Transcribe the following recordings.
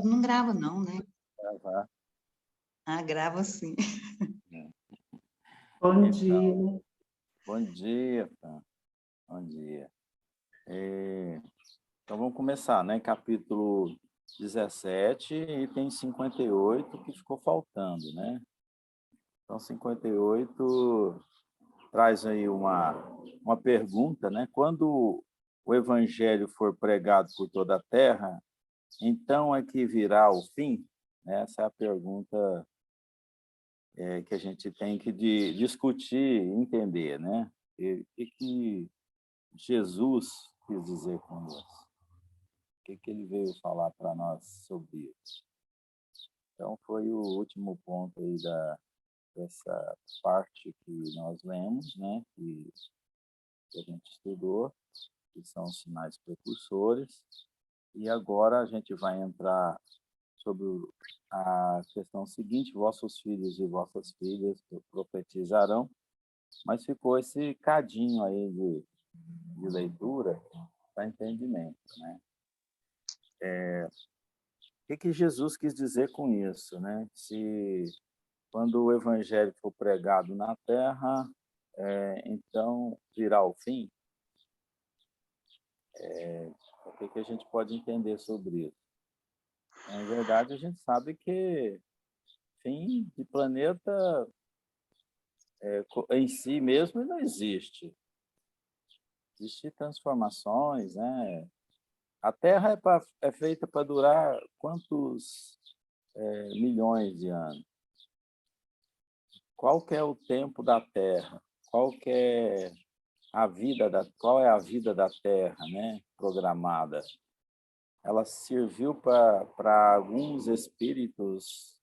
Não grava, não, né? Gravar. Ah, grava sim. Bom Então, dia. bom dia, Fran. Bom dia. Então, vamos começar, né? Capítulo 17, item 58, que ficou faltando, né? Então, 58 traz aí uma pergunta, né? Quando o evangelho for pregado por toda a terra, então é que virá o fim? Essa é a pergunta que a gente tem que discutir e entender, né? O que Jesus quis dizer com isso? O que ele veio falar para nós sobre isso? Então, foi o último ponto aí dessa parte que nós lemos, né? Que a gente estudou, que são os sinais precursores. E agora a gente vai entrar sobre a questão seguinte: vossos filhos e vossas filhas profetizarão. Mas ficou esse cadinho aí de leitura para entendimento, né? O que Jesus quis dizer com isso, né? Se quando o evangelho for pregado na terra, então virá o fim. O que a gente pode entender sobre isso? Na verdade, a gente sabe que fim de planeta em si mesmo não existe. Existem transformações, né? A Terra é feita para durar quantos milhões de anos? Qual que é o tempo da Terra? Qual é a vida da Terra, né? Programada? Ela serviu para alguns espíritos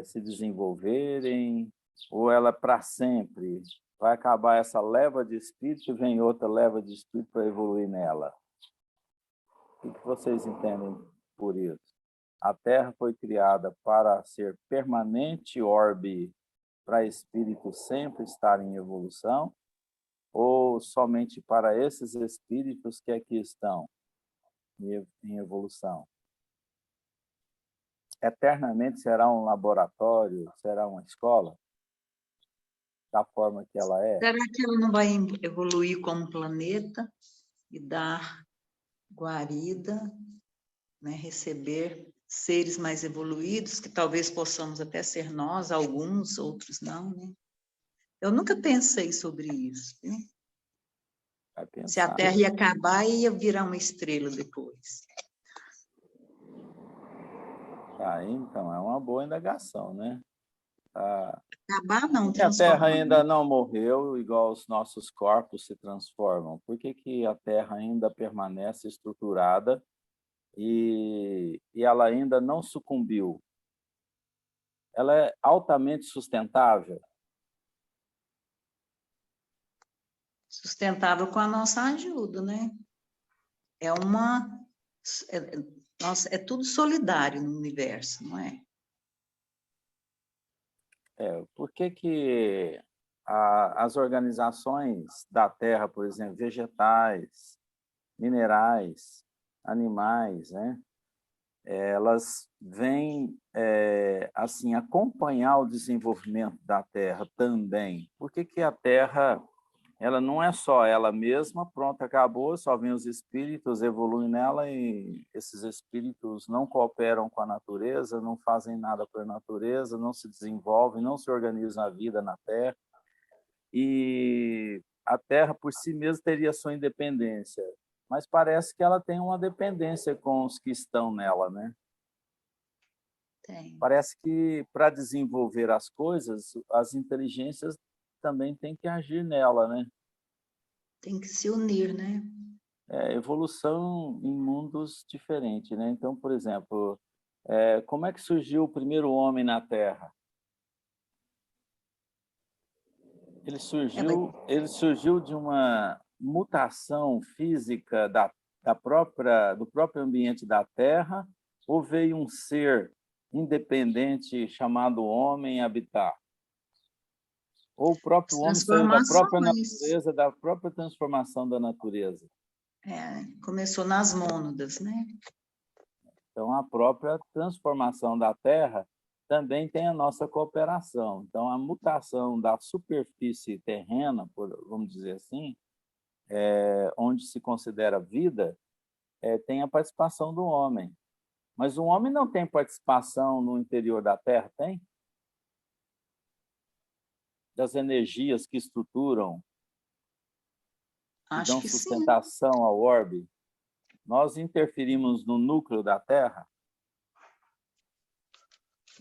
se desenvolverem, ou ela para sempre? Vai acabar essa leva de espírito e vem outra leva de espírito para evoluir nela? O que vocês entendem por isso? A Terra foi criada para ser permanente orbe para espíritos sempre estar em evolução, ou somente para esses espíritos que aqui estão em evolução? Eternamente será um laboratório, será uma escola, da forma que ela é? Será que ela não vai evoluir como planeta e dar guarida, né? Receber seres mais evoluídos, que talvez possamos até ser nós, alguns, outros não, né? Eu nunca pensei sobre isso, viu? Se a Terra ia acabar, ia virar uma estrela depois. Então, é uma boa indagação, né? Acabar não, Por que a Terra transformar. ainda não morreu, igual os nossos corpos se transformam? Por que a Terra ainda permanece estruturada e ela ainda não sucumbiu? Ela é altamente sustentável? Sustentável com a nossa ajuda, né? É tudo solidário no universo, não é? Por que as organizações da Terra, por exemplo, vegetais, minerais, animais, né? Elas vêm assim acompanhar o desenvolvimento da Terra também. Por que a Terra ela não é só ela mesma, pronto, acabou, só vem os espíritos, evoluem nela e esses espíritos não cooperam com a natureza, não fazem nada por natureza, não se desenvolvem, não se organizam a vida na Terra. E a Terra por si mesma teria sua independência, mas parece que ela tem uma dependência com os que estão nela, né? Tem. Parece que para desenvolver as coisas, as inteligências também têm que agir nela, né? Tem que se unir, né? Evolução em mundos diferentes, né? Então, por exemplo, como é que surgiu o primeiro homem na Terra? Ele surgiu de uma mutação física do próprio ambiente da Terra, ou veio um ser independente chamado homem habitar? Ou o próprio homem saiu da própria natureza, da própria transformação da natureza? Começou nas mônadas, né? Então, a própria transformação da Terra também tem a nossa cooperação. Então, a mutação da superfície terrena, vamos dizer assim, onde se considera vida, tem a participação do homem. Mas o homem não tem participação no interior da Terra, tem? Das energias que estruturam, que Acho dão que sim. sustentação ao orbe. Nós interferimos no núcleo da Terra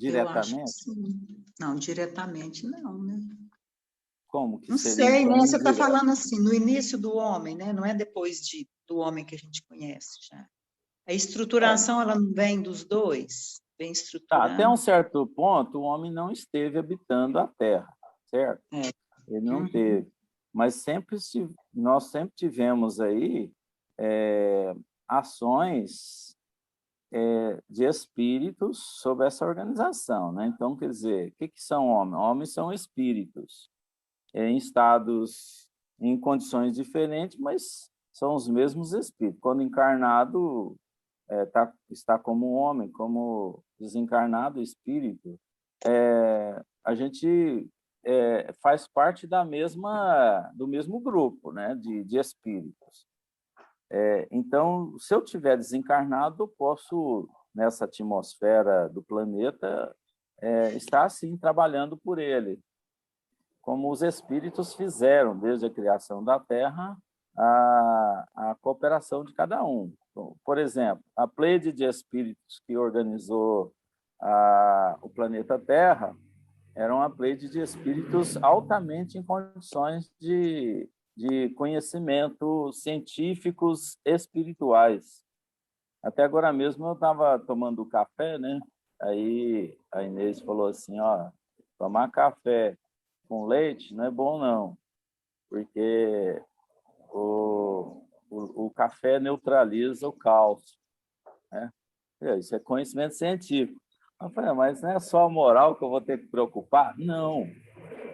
Eu acho que diretamente? sim. Não, diretamente não, né? Como que Não seria, sei, né? então, Você está indireto? falando assim, no início do homem, né? Não é depois do homem que a gente conhece já. A estruturação, ela não vem dos dois? Vem Tá, até um estruturando? certo ponto, o homem não esteve habitando a Terra, certo? É. Ele não Uhum. teve. Mas nós sempre tivemos aí ações de espíritos sobre essa organização, né? Então, quer dizer, o que são homens? Homens são espíritos em estados, em condições diferentes, mas são os mesmos espíritos. Quando encarnado, está como um homem, como desencarnado espírito. A gente faz parte do mesmo grupo, né, de espíritos. Então, se eu tiver desencarnado, eu posso, nessa atmosfera do planeta, estar, assim, trabalhando por ele, como os espíritos fizeram desde a criação da Terra, a cooperação de cada um. Então, por exemplo, a Pleiade de espíritos que organizou o planeta Terra era uma Pleiade de espíritos altamente em condições de conhecimento científicos espirituais. Até agora mesmo eu estava tomando café, né? Aí a Inês falou assim, ó, tomar café com leite não é bom não, porque o café neutraliza o cálcio, né? Isso é conhecimento científico. Eu falei, mas não é só a moral que eu vou ter que preocupar? Não,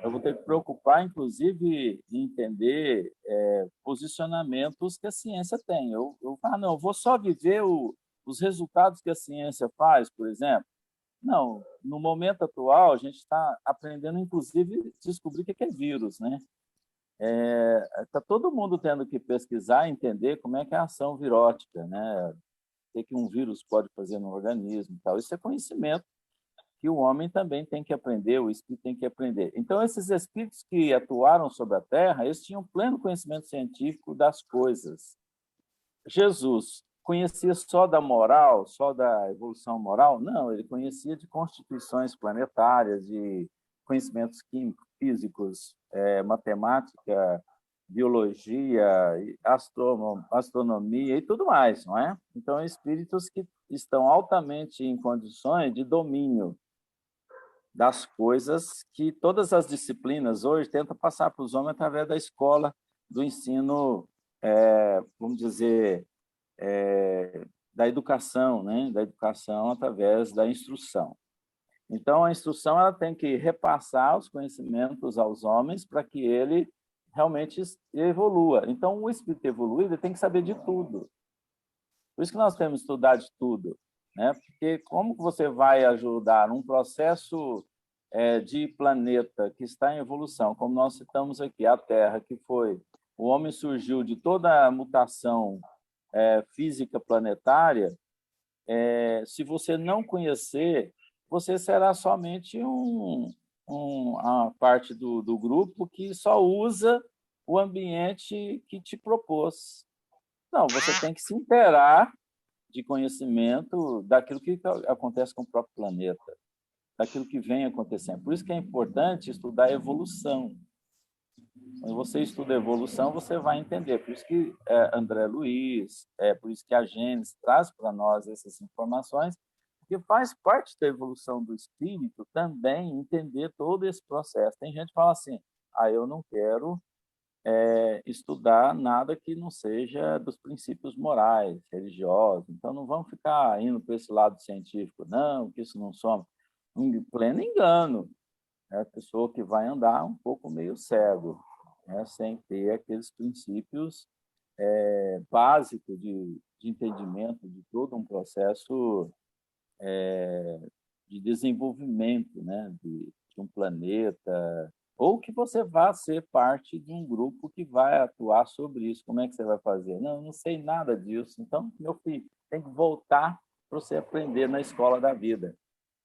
eu vou ter que preocupar, inclusive, em entender posicionamentos que a ciência tem. Não, eu vou só viver os resultados que a ciência faz, por exemplo. Não, no momento atual, a gente está aprendendo, inclusive, a descobrir o que é vírus, né? Está todo mundo tendo que pesquisar, entender como é que é a ação virótica, né? O que um vírus pode fazer no organismo e tal. Isso é conhecimento que o homem também tem que aprender, o espírito tem que aprender. Então, esses espíritos que atuaram sobre a Terra, eles tinham pleno conhecimento científico das coisas. Jesus conhecia só da moral, só da evolução moral? Não, ele conhecia de constituições planetárias, de conhecimentos químicos, físicos, matemática, biologia, astronomia e tudo mais, não é? Então, espíritos que estão altamente em condições de domínio das coisas que todas as disciplinas hoje tentam passar para os homens através da escola, do ensino, vamos dizer, da educação, né? Da educação através da instrução. Então, a instrução ela tem que repassar os conhecimentos aos homens para que ele realmente evolua. Então, o espírito evoluído tem que saber de tudo. Por isso que nós temos que estudar de tudo, né? Porque como você vai ajudar um processo de planeta que está em evolução, como nós citamos aqui, a Terra, que foi o homem surgiu de toda a mutação física planetária, se você não conhecer, você será somente uma parte do grupo que só usa o ambiente que te propôs. Não, você tem que se inteirar de conhecimento daquilo que acontece com o próprio planeta, daquilo que vem acontecendo. Por isso que é importante estudar a evolução. Quando você estuda a evolução, você vai entender. Por isso que André Luiz, por isso que a Gênesis traz para nós essas informações, que faz parte da evolução do espírito também entender todo esse processo. Tem gente que fala assim, eu não quero estudar nada que não seja dos princípios morais, religiosos. Então, não vamos ficar indo para esse lado científico, não, que isso não soma. Em pleno engano. É a pessoa que vai andar um pouco meio cego, né, sem ter aqueles princípios básico de entendimento de todo um processo de desenvolvimento, né, de um planeta, ou que você vá ser parte de um grupo que vai atuar sobre isso. Como é que você vai fazer? Não, não sei nada disso. Então, meu filho, tem que voltar para você aprender na escola da vida.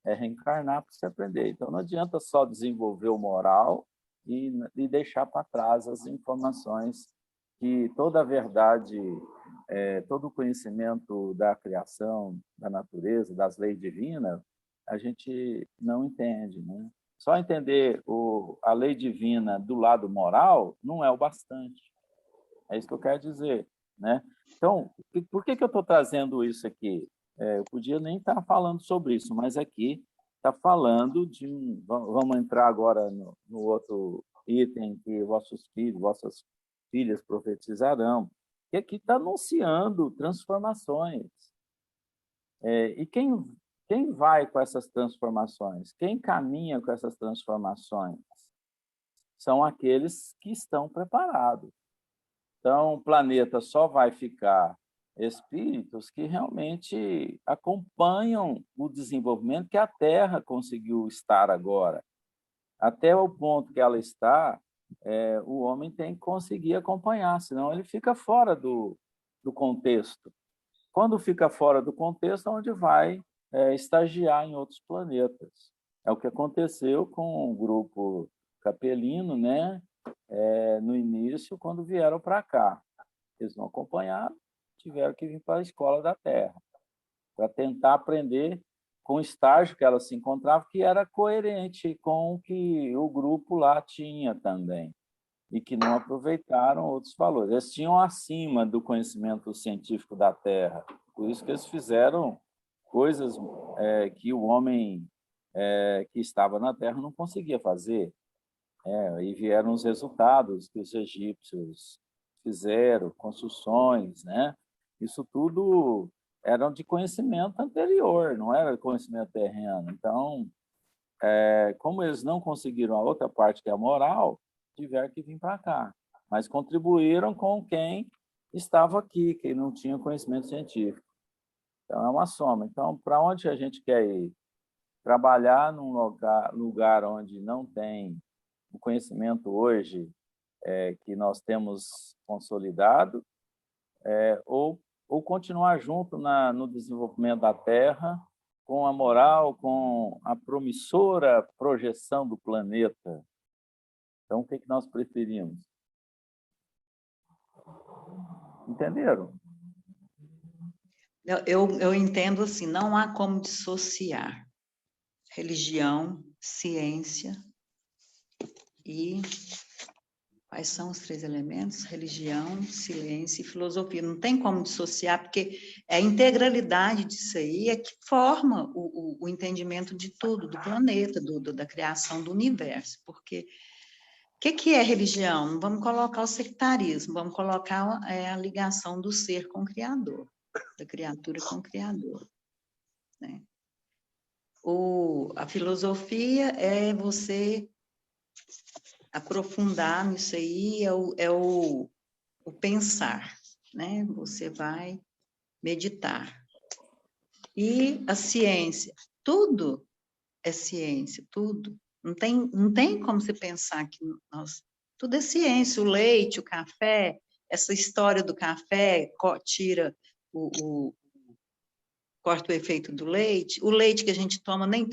É reencarnar para você aprender. Então, não adianta só desenvolver o moral e deixar para trás as informações que toda a verdade, todo o conhecimento da criação, da natureza, das leis divinas, a gente não entende, né? Só entender a lei divina do lado moral não é o bastante. É isso que eu quero dizer, né? Então, por que eu estou trazendo isso aqui? Eu podia nem estar falando sobre isso, mas aqui está falando de Vamos entrar agora no outro item que vossos filhos, vossas filhas profetizarão, que aqui está anunciando transformações. E quem vai com essas transformações? Quem caminha com essas transformações? São aqueles que estão preparados. Então, o planeta só vai ficar espíritos que realmente acompanham o desenvolvimento que a Terra conseguiu estar agora. Até o ponto que ela está, o homem tem que conseguir acompanhar, senão ele fica fora do contexto. Quando fica fora do contexto, é onde vai estagiar em outros planetas. É o que aconteceu com o grupo capelino, né? No início, quando vieram para cá. Eles não acompanharam, tiveram que vir para a escola da Terra, para tentar aprender com o estágio que ela se encontrava, que era coerente com o que o grupo lá tinha também, e que não aproveitaram outros valores. Eles tinham acima do conhecimento científico da Terra, por isso que eles fizeram coisas que o homem que estava na Terra não conseguia fazer. E vieram os resultados que os egípcios fizeram, construções, né? Isso tudo era de conhecimento anterior, não era conhecimento terreno. Então, como eles não conseguiram a outra parte, que é a moral, tiveram que vir para cá. Mas contribuíram com quem estava aqui, quem não tinha conhecimento científico. Então, é uma soma. Então, para onde a gente quer ir? Trabalhar num lugar onde não tem o conhecimento hoje que nós temos consolidado, ou continuar junto no desenvolvimento da Terra, com a moral, com a promissora projeção do planeta. Então, o que nós preferimos? Entenderam? Eu entendo assim, não há como dissociar religião, ciência e quais são os 3 elementos? Religião, ciência e filosofia. Não tem como dissociar, porque a integralidade disso aí é que forma o entendimento de tudo, do planeta, da criação do universo. Porque o que é religião? Não vamos colocar o sectarismo, vamos colocar a ligação do ser com o Criador, da criatura com o Criador, né? A filosofia é você aprofundar nisso aí, é o pensar, né? Você vai meditar. E a ciência, tudo é ciência, tudo. Não tem como você pensar que tudo é ciência, o leite, o café, essa história do café tira corta o efeito do leite, o leite que a gente toma nem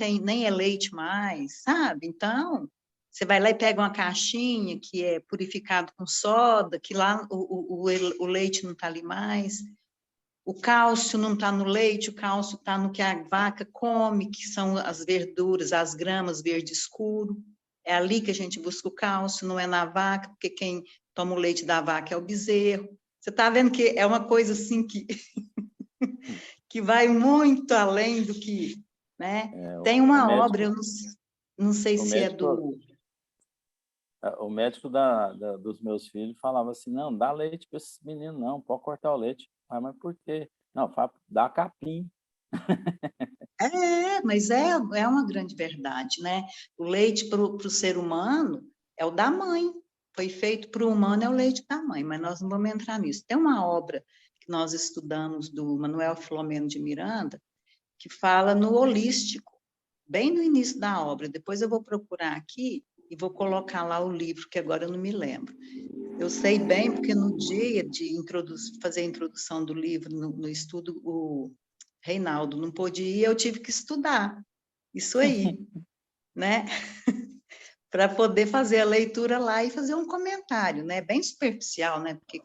é leite mais, sabe? Então, você vai lá e pega uma caixinha que é purificado com soda, que lá o leite não está ali mais, o cálcio não está no leite, o cálcio está no que a vaca come, que são as verduras, as gramas verde escuro, é ali que a gente busca o cálcio, não é na vaca, porque quem toma o leite da vaca é o bezerro. Você está vendo que é uma coisa assim que vai muito além do que, né? Tem uma obra, eu não sei se é do... O médico dos meus filhos falava assim, não, dá leite para esses meninos, não, pode cortar o leite. Mas por quê? Não, dá capim. Mas é uma grande verdade, né? O leite para o ser humano é o da mãe. foi feito para o humano é o leite da mãe, mas nós não vamos entrar nisso. Tem uma obra que nós estudamos do Manuel Filomeno de Miranda, que fala no holístico, bem no início da obra. Depois eu vou procurar aqui e vou colocar lá o livro, que agora eu não me lembro. Eu sei bem, porque no dia de fazer a introdução do livro no estudo, o Reinaldo não pôde ir, eu tive que estudar isso aí, né? Para poder fazer a leitura lá e fazer um comentário, né? Bem superficial, né? Porque,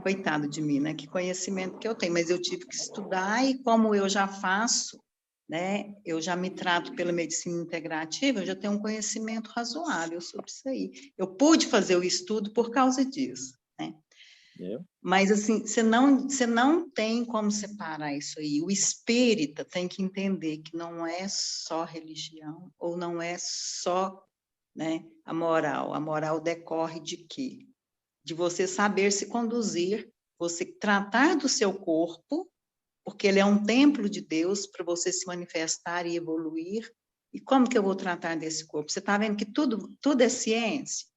coitado de mim, né? Que conhecimento que eu tenho, mas eu tive que estudar e como eu já faço, né? Eu já me trato pela medicina integrativa, eu já tenho um conhecimento razoável sobre isso aí. Eu pude fazer o estudo por causa disso, né? Mas, assim, você não tem como separar isso aí. O espírita tem que entender que não é só religião, ou não é só, né, a moral. A moral decorre de quê? De você saber se conduzir, você tratar do seu corpo, porque ele é um templo de Deus para você se manifestar e evoluir. E como que eu vou tratar desse corpo? Você está vendo que tudo é ciência?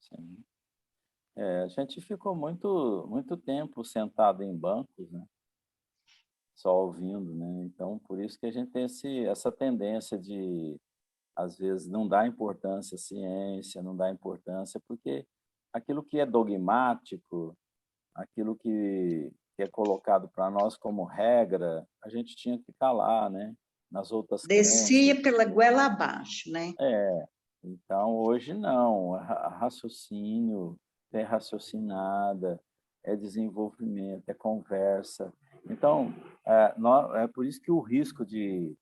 Sim. A gente ficou muito tempo sentado em bancos, né? Só ouvindo, né? Então, por isso que a gente tem essa tendência de, às vezes, não dar importância à ciência, não dar importância, porque aquilo que é dogmático, aquilo que é colocado para nós como regra, a gente tinha que calar, né? Nas outras crenças. Descia pela goela abaixo, né? Então, hoje não. Raciocínio, é raciocinada, é desenvolvimento, é conversa. Então, é por isso que o risco de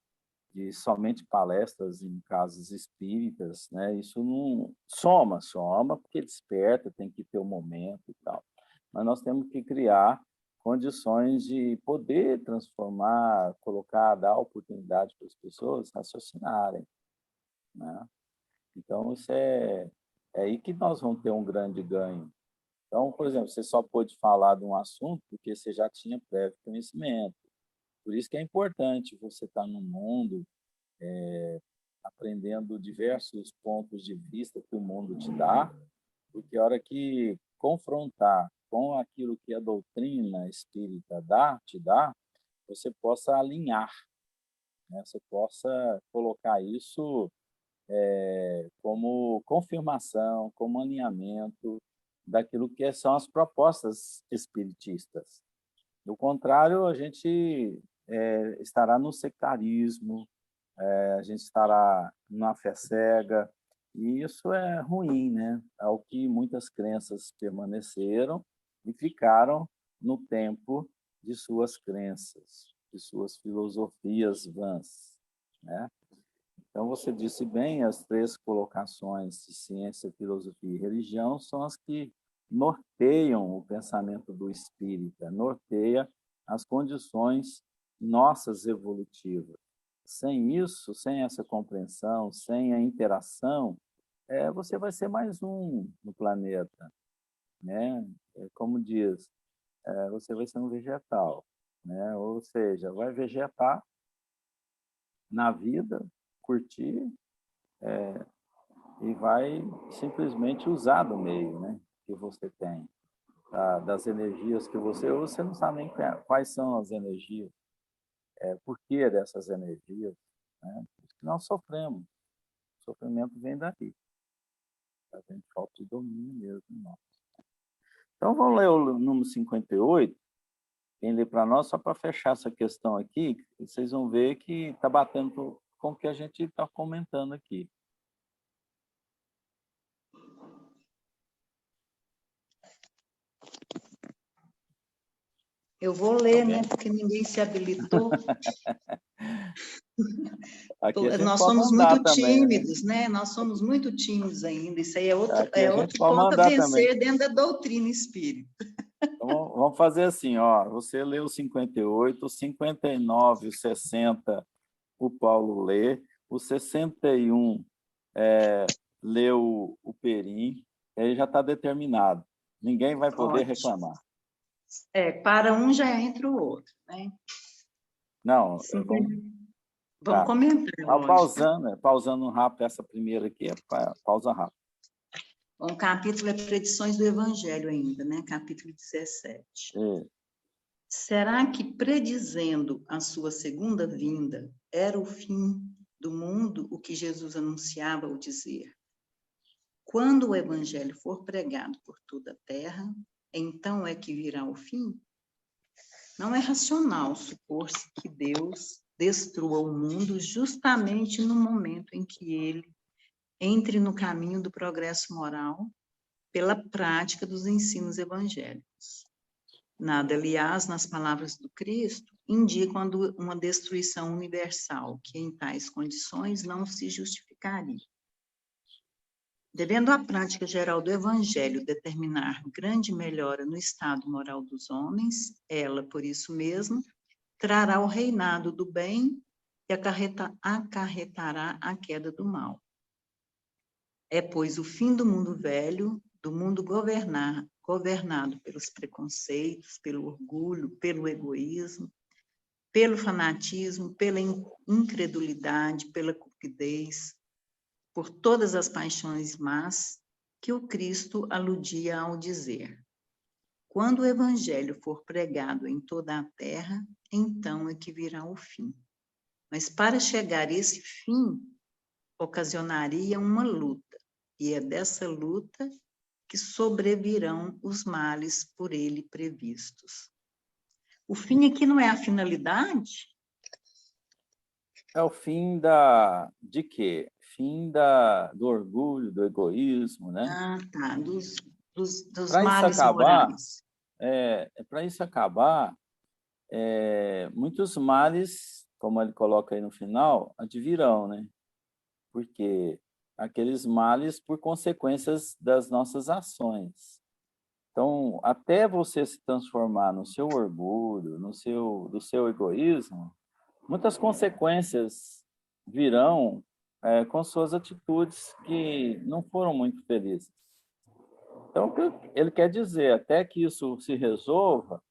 somente palestras em casas espíritas, né? Isso não soma, porque desperta, tem que ter o momento e tal. Mas nós temos que criar condições de poder transformar, dar oportunidade para as pessoas raciocinarem, né? Então, é aí que nós vamos ter um grande ganho. Então, por exemplo, você só pôde falar de um assunto porque você já tinha prévio conhecimento. Por isso que é importante você estar no mundo, aprendendo diversos pontos de vista que o mundo te dá, porque a hora que confrontar com aquilo que a doutrina espírita te dá, você possa alinhar, né? Você possa colocar isso como confirmação, como alinhamento daquilo que são as propostas espiritistas. Do contrário, a gente estará no sectarismo, a gente estará na fé cega, e isso é ruim, né? É o que muitas crenças permaneceram e ficaram no tempo de suas crenças, de suas filosofias vãs, né? Então, você disse bem, as três colocações de ciência, filosofia e religião são as que norteiam o pensamento do espírita, norteia as condições nossas evolutivas. Sem isso, sem essa compreensão, sem a interação, você vai ser mais um no planeta, né? Como diz, você vai ser um vegetal, né? Ou seja, vai vegetar na vida, curtir, e vai simplesmente usar do meio, né, que você tem, das energias que você não sabe nem quais são as energias, por que dessas energias, né? Nós sofremos, o sofrimento vem daí, a gente falta de domínio mesmo. Não. Então, vamos ler o número 58, quem lê para nós, só para fechar essa questão aqui, vocês vão ver que está batendo com o que a gente está comentando aqui. Eu vou ler, né? Porque ninguém se habilitou. Aqui a gente Nós pode somos mandar muito também, né? tímidos, né? Nós somos muito tímidos ainda. Isso aí é Aqui a gente outro pode ponto a mandar também. vencer dentro da doutrina espírita. Então, vamos fazer assim, ó. Você lê o 58, o 59, o 60, o Paulo lê, o 61 lê o Perim, aí já está determinado. Ninguém vai poder Ótimo. reclamar. Para um já entra o outro, né? Não, Vamos comentar, lógico. pausando rápido essa primeira aqui, pausa rápido. Bom, o capítulo é Predições do Evangelho ainda, né? Capítulo 17. Será que predizendo a sua segunda vinda era o fim do mundo o que Jesus anunciava ao dizer? Quando o evangelho for pregado por toda a terra, então é que virá o fim? Não é racional supor-se que Deus destrua o mundo justamente no momento em que ele entre no caminho do progresso moral pela prática dos ensinos evangélicos. Nada, aliás, nas palavras do Cristo, indicam uma destruição universal, que em tais condições não se justificaria. Devendo a prática geral do Evangelho determinar grande melhora no estado moral dos homens, ela, por isso mesmo, trará o reinado do bem e acarretará a queda do mal. É, pois, o fim do mundo velho, do mundo governado pelos preconceitos, pelo orgulho, pelo egoísmo, pelo fanatismo, pela incredulidade, pela cupidez, por todas as paixões más, que o Cristo aludia ao dizer: quando o evangelho for pregado em toda a terra, então é que virá o fim. Mas para chegar a esse fim, ocasionaria uma luta, e é dessa luta que sobrevirão os males por ele previstos. O fim aqui não é a finalidade? É o fim de quê? Fim do orgulho, do egoísmo, né? Ah, tá, dos Para isso males acabar, morais. para isso acabar, muitos males, como ele coloca aí no final, advirão, né? Porque aqueles males por consequências das nossas ações. Então, até você se transformar no seu orgulho, do seu egoísmo, muitas consequências virão com suas atitudes que não foram muito felizes. Então, o que ele quer dizer, até que isso se resolva,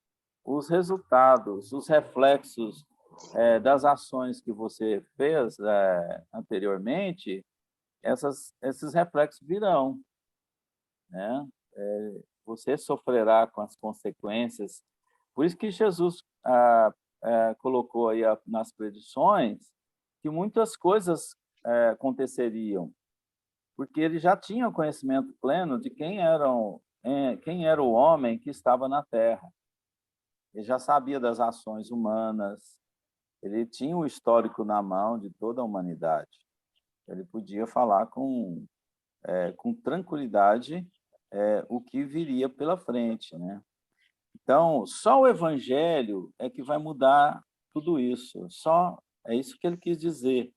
os resultados, os reflexos das ações que você fez anteriormente, esses reflexos virão, né? Você sofrerá com as consequências. Por isso que Jesus colocou aí nas predições que muitas coisas aconteceriam, porque ele já tinha o conhecimento pleno de quem era o homem que estava na Terra. Ele já sabia das ações humanas, ele tinha o histórico na mão de toda a humanidade. Ele podia falar com tranquilidade o que viria pela frente, né? Então, só o evangelho é que vai mudar tudo isso. É isso que ele quis dizer.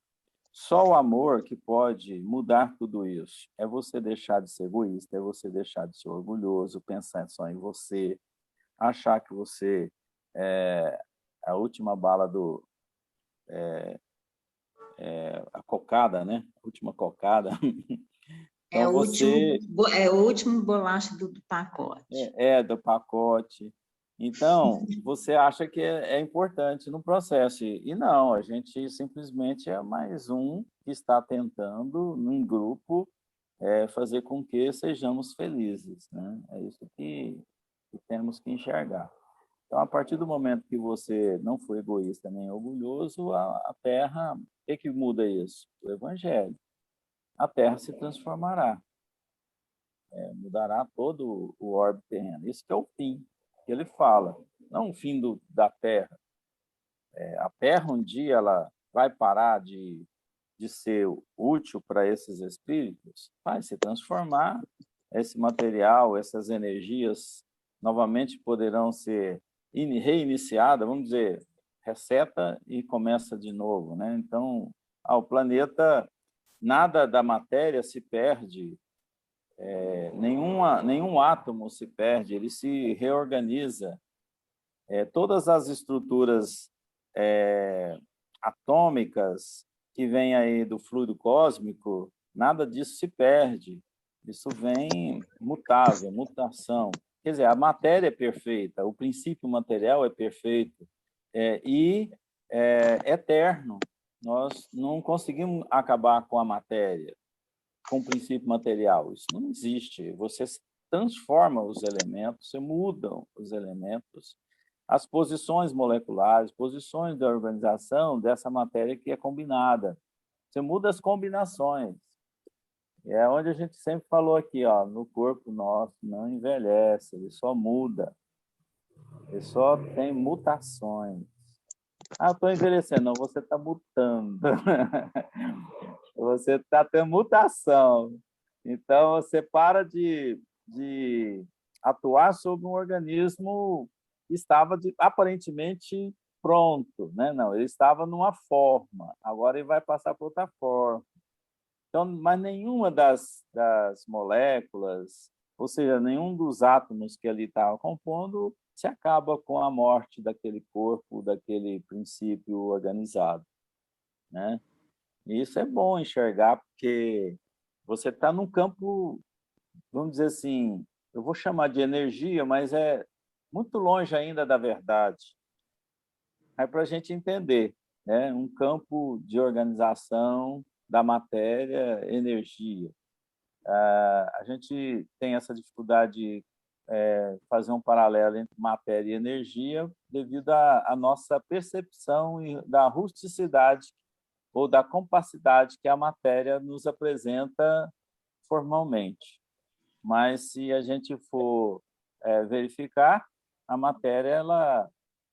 Só o amor que pode mudar tudo isso. É você deixar de ser egoísta, é você deixar de ser orgulhoso, pensar só em você, achar que você é a última bala a cocada, né? A última cocada. É Então, o último, você é o último bolacha do pacote. do pacote. Então, você acha que é importante no processo. E não, a gente simplesmente é mais um que está tentando, num grupo, fazer com que sejamos felizes, né? É isso que temos que enxergar. Então, a partir do momento que você não for egoísta nem orgulhoso, a Terra, o que muda isso? O Evangelho. A Terra se transformará, mudará todo o orbe terreno. Isso que é o fim que ele fala, não o fim da Terra. A Terra, um dia, ela vai parar de ser útil para esses espíritos, vai se transformar, esse material, essas energias novamente poderão ser reiniciadas, vamos dizer, reseta e começa de novo, né? Então, o planeta, nada da matéria se perde, nenhum átomo se perde, ele se reorganiza. Todas as estruturas atômicas que vêm aí do fluido cósmico, nada disso se perde. Isso vem mutável, mutação. Quer dizer, a matéria é perfeita, o princípio material é perfeito e é eterno. Nós não conseguimos acabar com a matéria. com o princípio material. Isso não existe. Você transforma os elementos, você muda os elementos, as posições moleculares, posições da organização dessa matéria que é combinada. Você muda as combinações. É onde a gente sempre falou aqui, ó, no corpo nosso não envelhece, ele só muda. Ele só tem mutações. Ah, estou envelhecendo. Não, você está mutando. Você está tendo mutação. Então, você para de atuar sobre um organismo que estava aparentemente pronto, né? Não, ele estava numa forma, agora ele vai passar para outra forma. Então, mas nenhuma das moléculas, ou seja, nenhum dos átomos que ali estava compondo, se acaba com a morte daquele corpo, daquele princípio organizado, né? E isso é bom enxergar, porque você está num campo, vamos dizer assim, eu vou chamar de energia, mas é muito longe ainda da verdade. É para a gente entender, né? Um campo de organização da matéria, energia. A gente tem essa dificuldade de fazer um paralelo entre matéria e energia devido à nossa percepção da rusticidade ou da compacidade que a matéria nos apresenta formalmente. Mas, se a gente for verificar, a matéria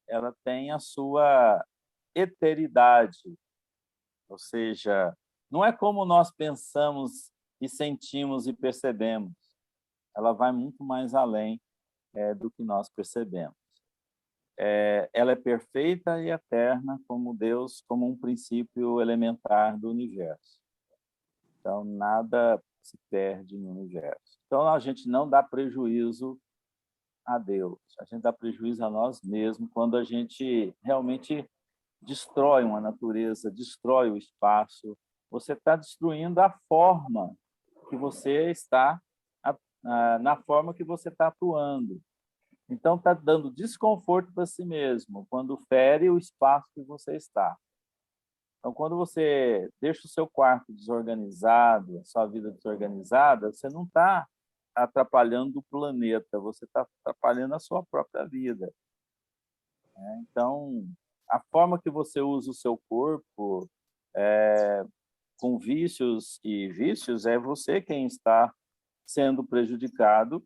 ela tem a sua eteridade, ou seja, não é como nós pensamos e sentimos e percebemos, ela vai muito mais além do que nós percebemos. Ela é perfeita e eterna como Deus, como um princípio elementar do universo. Então, nada se perde no universo. Então, a gente não dá prejuízo a Deus, a gente dá prejuízo a nós mesmos quando a gente realmente destrói uma natureza, destrói o espaço. Você está destruindo a forma que você está, na forma que você está atuando. Então, está dando desconforto para si mesmo quando fere o espaço que você está. Então, quando você deixa o seu quarto desorganizado, a sua vida desorganizada, você não está atrapalhando o planeta, você está atrapalhando a sua própria vida. Então, a forma que você usa o seu corpo com vícios e vícios é você quem está sendo prejudicado.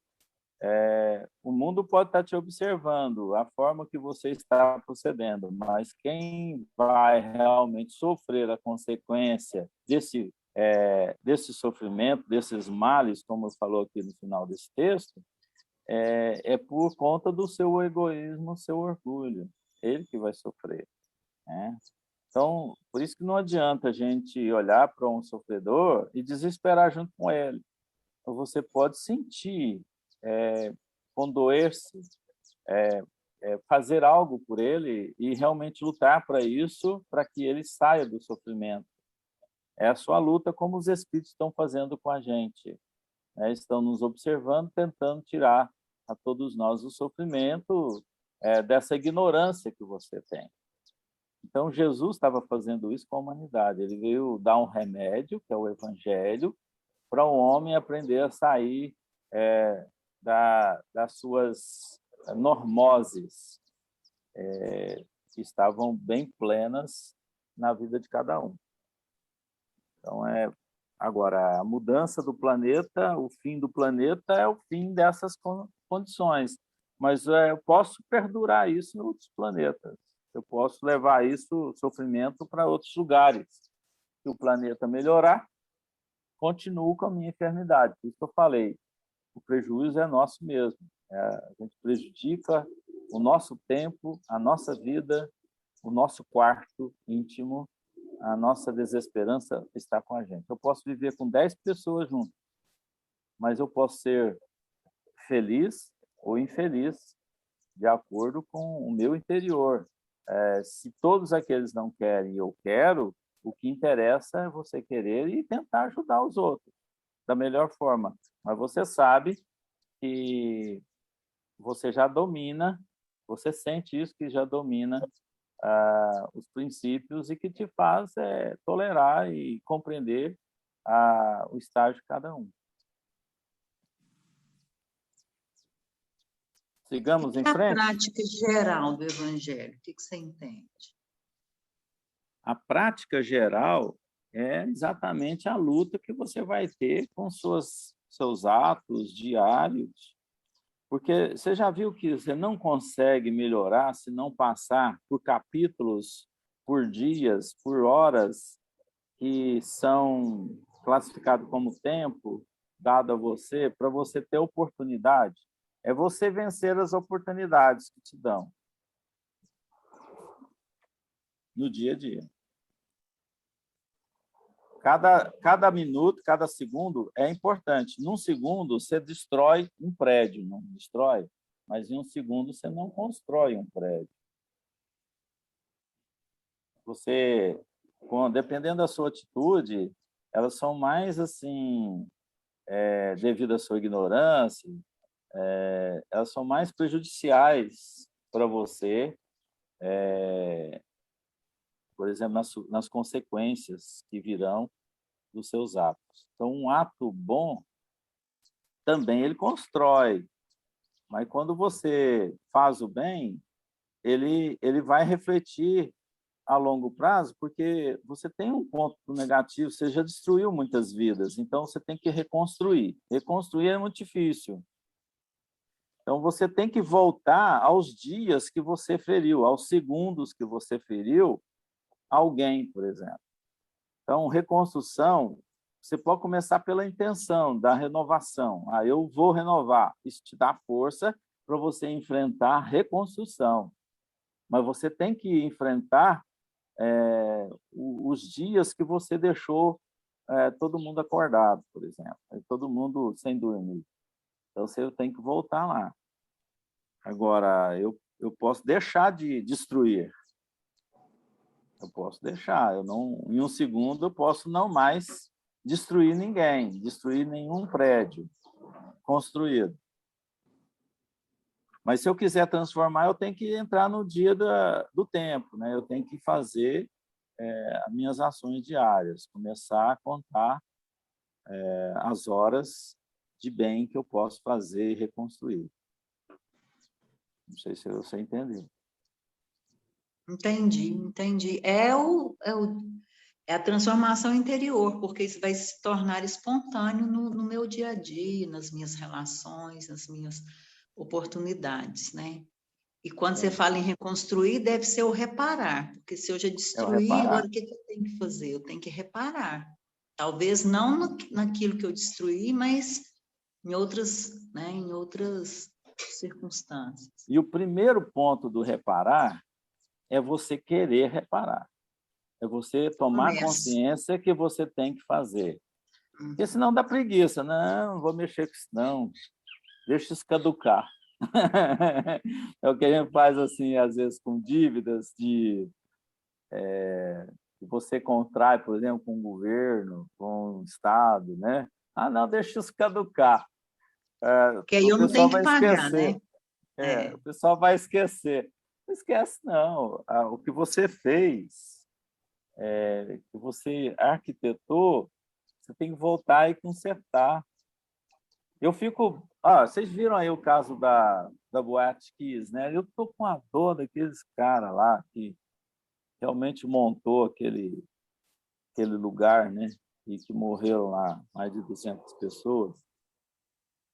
O mundo pode estar te observando, a forma que você está procedendo, mas quem vai realmente sofrer a consequência desse sofrimento, desses males, como falou aqui no final desse texto, é por conta do seu egoísmo, seu orgulho. Ele que vai sofrer, né? Então, por isso que não adianta a gente olhar para um sofredor e desesperar junto com ele. Então, você pode sentir, condoer-se, fazer algo por ele e realmente lutar para isso, para que ele saia do sofrimento. É a sua luta como os espíritos estão fazendo com a gente, né? Estão nos observando, tentando tirar a todos nós o sofrimento dessa ignorância que você tem. Então, Jesus estava fazendo isso com a humanidade. Ele veio dar um remédio, que é o Evangelho, para o homem aprender a sair das suas normoses, que estavam bem plenas na vida de cada um. Então, agora, a mudança do planeta, o fim do planeta é o fim dessas condições. Mas eu posso perdurar isso em outros planetas. Eu posso levar isso, sofrimento, para outros lugares. Se o planeta melhorar, continuo com a minha enfermidade. Por isso que eu falei, o prejuízo é nosso mesmo. A gente prejudica o nosso tempo, a nossa vida, o nosso quarto íntimo, a nossa desesperança está com a gente. Eu posso viver com 10 pessoas juntas, mas eu posso ser feliz ou infeliz de acordo com o meu interior. Se todos aqueles não querem e eu quero, o que interessa é você querer e tentar ajudar os outros da melhor forma. Mas você sabe que você já domina, você sente isso, que já domina os princípios e que te faz tolerar e compreender o estágio de cada um. Sigamos em E a frente? prática geral do Evangelho, o que você entende? A prática geral é exatamente a luta que você vai ter com seus atos diários, porque você já viu que você não consegue melhorar se não passar por capítulos, por dias, por horas, que são classificados como tempo dado a você, para você ter oportunidade. É você vencer as oportunidades que te dão no dia a dia. Cada minuto, cada segundo é importante. Num segundo, você destrói um prédio, não destrói, mas em um segundo você não constrói um prédio. Você, dependendo da sua atitude, elas são mais assim, devido à sua ignorância, elas são mais prejudiciais para você, por exemplo, nas consequências que virão dos seus atos. Então, um ato bom também ele constrói, mas quando você faz o bem, ele vai refletir a longo prazo, porque você tem um ponto negativo, você já destruiu muitas vidas, então você tem que reconstruir. Reconstruir é muito difícil. Então, você tem que voltar aos dias que você feriu, aos segundos que você feriu alguém, por exemplo. Então, reconstrução, você pode começar pela intenção da renovação. Eu vou renovar. Isso te dá força para você enfrentar a reconstrução. Mas você tem que enfrentar os dias que você deixou todo mundo acordado, por exemplo, todo mundo sem dormir. Então, você tem que voltar lá. Agora, eu posso deixar de destruir. Eu posso deixar. Em um segundo, eu posso não mais destruir ninguém, destruir nenhum prédio construído. Mas se eu quiser transformar, eu tenho que entrar no dia do tempo, né? Eu tenho que fazer as minhas ações diárias, começar a contar as horas de bem que eu posso fazer e reconstruir. Não sei se você entendeu. Entendi. É a transformação interior, porque isso vai se tornar espontâneo no meu dia a dia, nas minhas relações, nas minhas oportunidades, né? E quando você fala em reconstruir, deve ser o reparar, porque se eu já destruí, agora o que eu tenho que fazer? Eu tenho que reparar. Talvez não naquilo que eu destruí, mas em outras, né, em outras circunstâncias. E o primeiro ponto do reparar é você querer reparar. É você tomar consciência que você tem que fazer. Porque senão dá preguiça. Não vou mexer com isso, não. Deixa isso caducar. É o que a gente faz, assim, às vezes, com dívidas que você contrai, por exemplo, com o governo, com o Estado, né? Não, deixa isso caducar. Que aí eu não tenho que pagar, né? O pessoal vai esquecer. Não esquece, não. O que você fez, que você arquitetou, você tem que voltar e consertar. Eu fico... vocês viram aí o caso da Boate Kiss, né? Eu estou com a dor daqueles caras lá que realmente montou aquele lugar, né? E que morreram lá mais de 200 pessoas.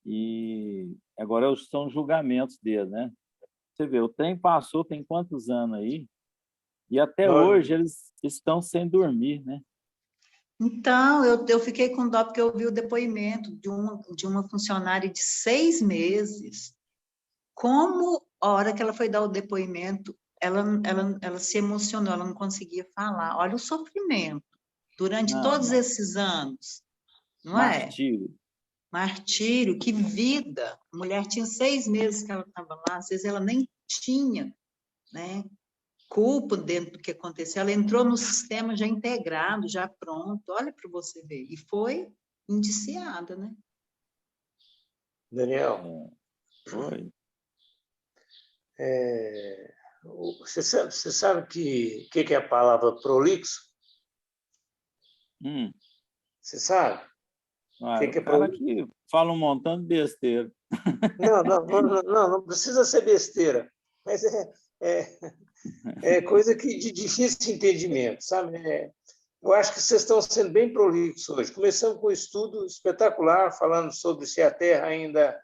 E agora são julgamentos deles, né? Você vê, o trem passou tem quantos anos aí? E até hoje eles estão sem dormir, né? Então, eu fiquei com dó porque eu vi o depoimento de uma funcionária de 6 meses. Como, a hora que ela foi dar o depoimento, ela se emocionou, ela não conseguia falar. Olha o sofrimento durante todos esses anos, não é? Martírio, que vida! A mulher tinha 6 meses que ela estava lá, às vezes ela nem tinha, né, culpa dentro do que aconteceu. Ela entrou no sistema já integrado, já pronto. Olha para você ver. E foi indiciada, né? Daniel. Foi. Você sabe que é a palavra prolixo? Você sabe? Ah, Que o é cara que fala um montão de besteira. não precisa ser besteira, mas é coisa de difícil entendimento, sabe? Eu acho que vocês estão sendo bem prolixos hoje. Começamos com um estudo espetacular, falando sobre se a Terra ainda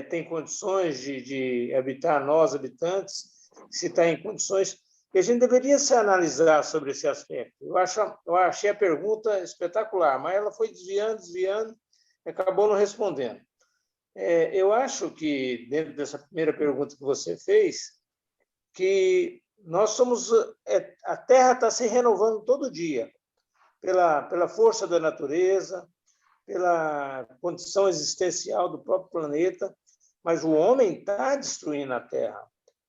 tem condições de habitar nós, habitantes, se está em condições. E a gente deveria se analisar sobre esse aspecto. Eu achei a pergunta espetacular, mas ela foi desviando, e acabou não respondendo. Eu acho que, dentro dessa primeira pergunta que você fez, que nós somos... a Terra está se renovando todo dia, pela força da natureza, pela condição existencial do próprio planeta, mas o homem está destruindo a Terra.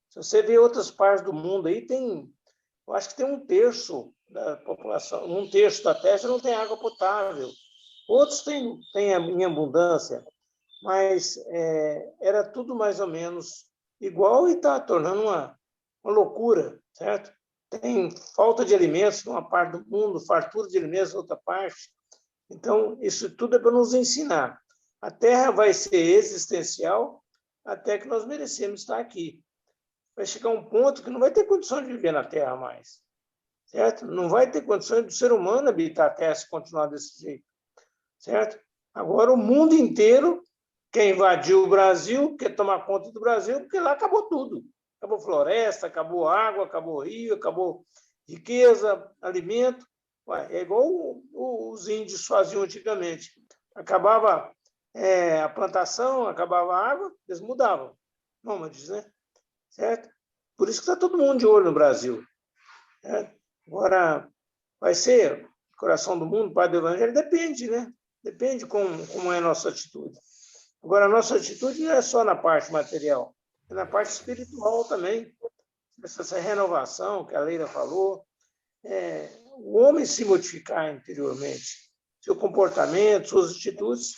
Se você vê outras partes do mundo aí, eu acho que tem 1/3 da população, 1/3 da Terra não tem água potável. Outros têm em abundância, mas era tudo mais ou menos igual e está tornando uma loucura, certo? Tem falta de alimentos numa parte do mundo, fartura de alimentos em outra parte. Então, isso tudo é para nos ensinar. A Terra vai ser existencial até que nós merecemos estar aqui. Vai chegar um ponto que não vai ter condições de viver na Terra mais, certo? Não vai ter condições do ser humano habitar a Terra se continuar desse jeito, certo? Agora, o mundo inteiro quer invadir o Brasil, quer tomar conta do Brasil, porque lá acabou tudo. Acabou floresta, acabou água, acabou rio, acabou riqueza, alimento. É igual os índios faziam antigamente. Acabava a plantação, acabava a água, eles mudavam. Nômades, né? Certo? Por isso que está todo mundo de olho no Brasil. Certo? Agora, vai ser coração do mundo, Pai do Evangelho? Depende, né? Depende como é a nossa atitude. Agora, a nossa atitude não é só na parte material, é na parte espiritual também. Essa renovação que a Leila falou, o homem se modificar interiormente, seu comportamento, suas atitudes,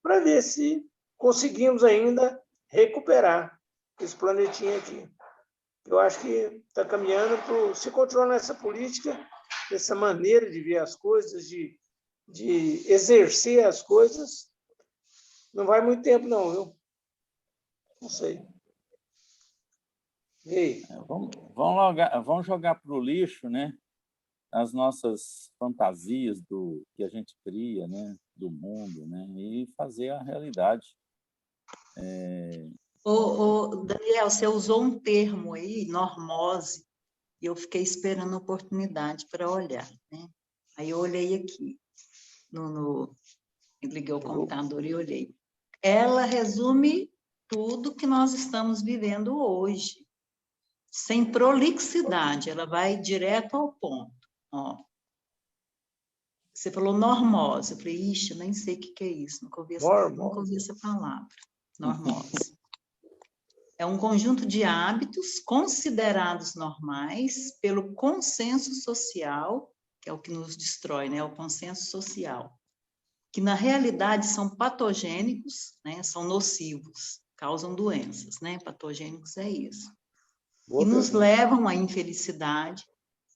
para ver se conseguimos ainda recuperar esse planetinha aqui. Eu acho que está caminhando para, se continuar nessa política, dessa maneira de ver as coisas, de exercer as coisas, não vai muito tempo, não, viu? Não sei. E aí? Vamos jogar para o lixo, né? As nossas fantasias do que a gente cria, né? Do mundo, né? E fazer a realidade. Daniel, você usou um termo aí, normose, e eu fiquei esperando a oportunidade para olhar, né? Aí eu olhei aqui, liguei o computador e olhei. Ela resume tudo que nós estamos vivendo hoje, sem prolixidade, ela vai direto ao ponto. Ó. Você falou normose, eu falei, ixi, nem sei o que é isso, nunca ouvi essa palavra, normose. É um conjunto de hábitos considerados normais pelo consenso social, que é o que nos destrói, né? O consenso social, que na realidade são patogênicos, né? São nocivos, causam doenças, né? Patogênicos é isso. E nos levam à infelicidade,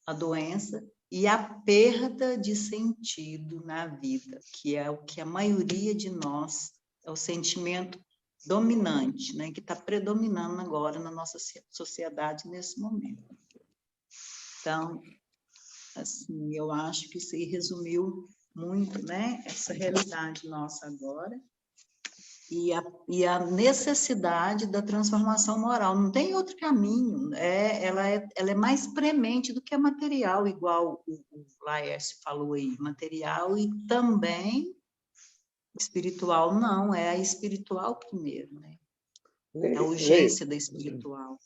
à doença e à perda de sentido na vida, que é o que a maioria de nós, é o sentimento dominante, né, que está predominando agora na nossa sociedade nesse momento. Então, assim, eu acho que isso aí resumiu muito, né, essa realidade nossa agora e a necessidade da transformação moral. Não tem outro caminho, ela é mais premente do que a material, igual o Laércio falou aí, material e também espiritual, não, é a espiritual primeiro, né? É a urgência da espiritual.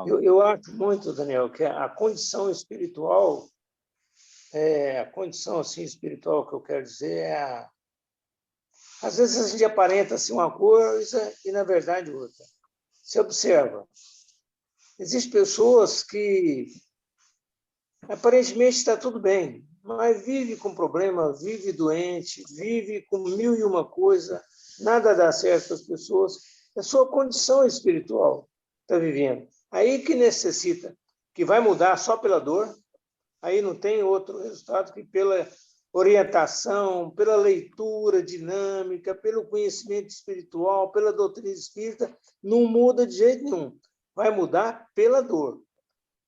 Eu acho muito, Daniel, que a condição espiritual, a condição assim, espiritual que eu quero dizer às vezes a gente aparenta assim, uma coisa e, na verdade, outra. Você observa, existem pessoas que aparentemente está tudo bem, mas vive com problema, vive doente, vive com 1001 coisa, nada dá certo para as pessoas. É sua condição espiritual está vivendo. Aí que necessita, que vai mudar só pela dor, aí não tem outro resultado que pela orientação, pela leitura dinâmica, pelo conhecimento espiritual, pela doutrina espírita, não muda de jeito nenhum. Vai mudar pela dor.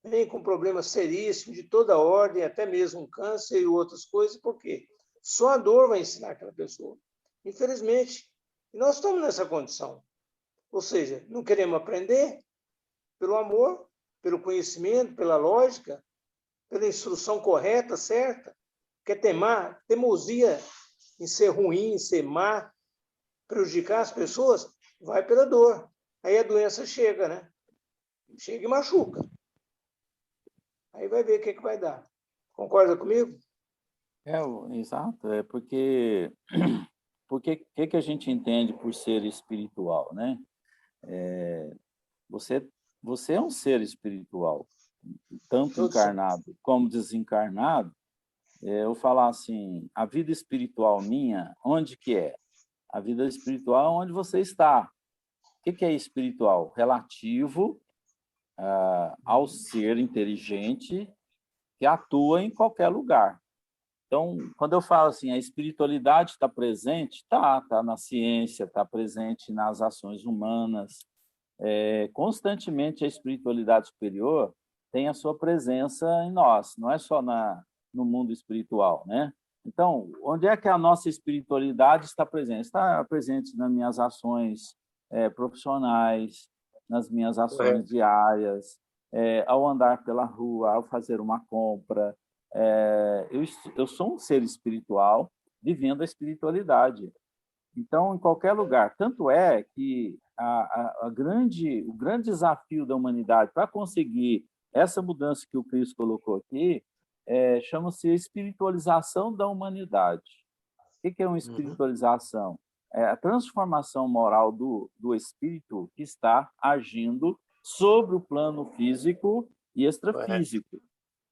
Vem com problemas seríssimos de toda ordem, até mesmo um câncer e outras coisas, por quê? Só a dor vai ensinar aquela pessoa. Infelizmente, nós estamos nessa condição. Ou seja, não queremos aprender pelo amor, pelo conhecimento, pela lógica, pela instrução correta, certa. Quer teimosia em ser ruim, em ser má, prejudicar as pessoas, vai pela dor. Aí a doença chega, né? Chega e machuca. Aí vai ver o que vai dar. Concorda comigo? Exato, porque que a gente entende por ser espiritual, né? Você é um ser espiritual, tanto encarnado como desencarnado. Eu falar assim, a vida espiritual minha, onde que é? A vida espiritual é onde você está. O que é espiritual? Relativo ao ser inteligente que atua em qualquer lugar. Então, quando eu falo assim, a espiritualidade está presente, está na ciência, está presente nas ações humanas. Constantemente a espiritualidade superior tem a sua presença em nós, não é só no mundo espiritual, né? Então, onde é que a nossa espiritualidade está presente? Está presente nas minhas ações profissionais, nas minhas ações diárias, ao andar pela rua, ao fazer uma compra. Eu sou um ser espiritual vivendo a espiritualidade. Então, em qualquer lugar. Tanto é que o grande desafio da humanidade para conseguir essa mudança que o Cristo colocou aqui chama-se espiritualização da humanidade. O que é uma espiritualização? É a transformação moral do espírito que está agindo sobre o plano físico e extrafísico.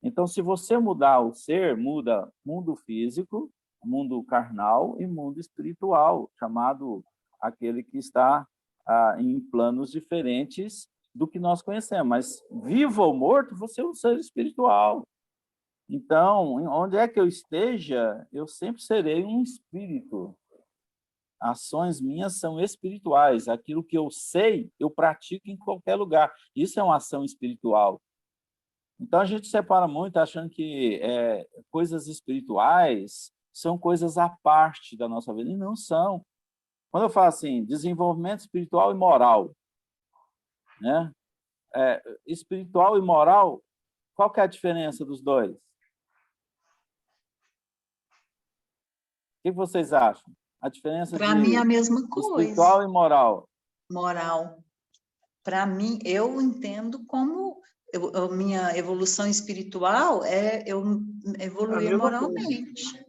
Então, se você mudar o ser, muda mundo físico, mundo carnal e mundo espiritual, chamado aquele que está em planos diferentes do que nós conhecemos. Mas, vivo ou morto, você é um ser espiritual. Então, onde é que eu esteja, eu sempre serei um espírito. Ações minhas são espirituais. Aquilo que eu sei, eu pratico em qualquer lugar. Isso é uma ação espiritual. Então, a gente separa muito achando que coisas espirituais são coisas à parte da nossa vida, e não são. Quando eu falo assim, desenvolvimento espiritual e moral, né? Espiritual e moral, qual que é a diferença dos dois? O que vocês acham? A diferença Para mim é a mesma espiritual coisa. e moral. Moral. Para mim, eu entendo como a minha evolução espiritual é eu evoluir moralmente.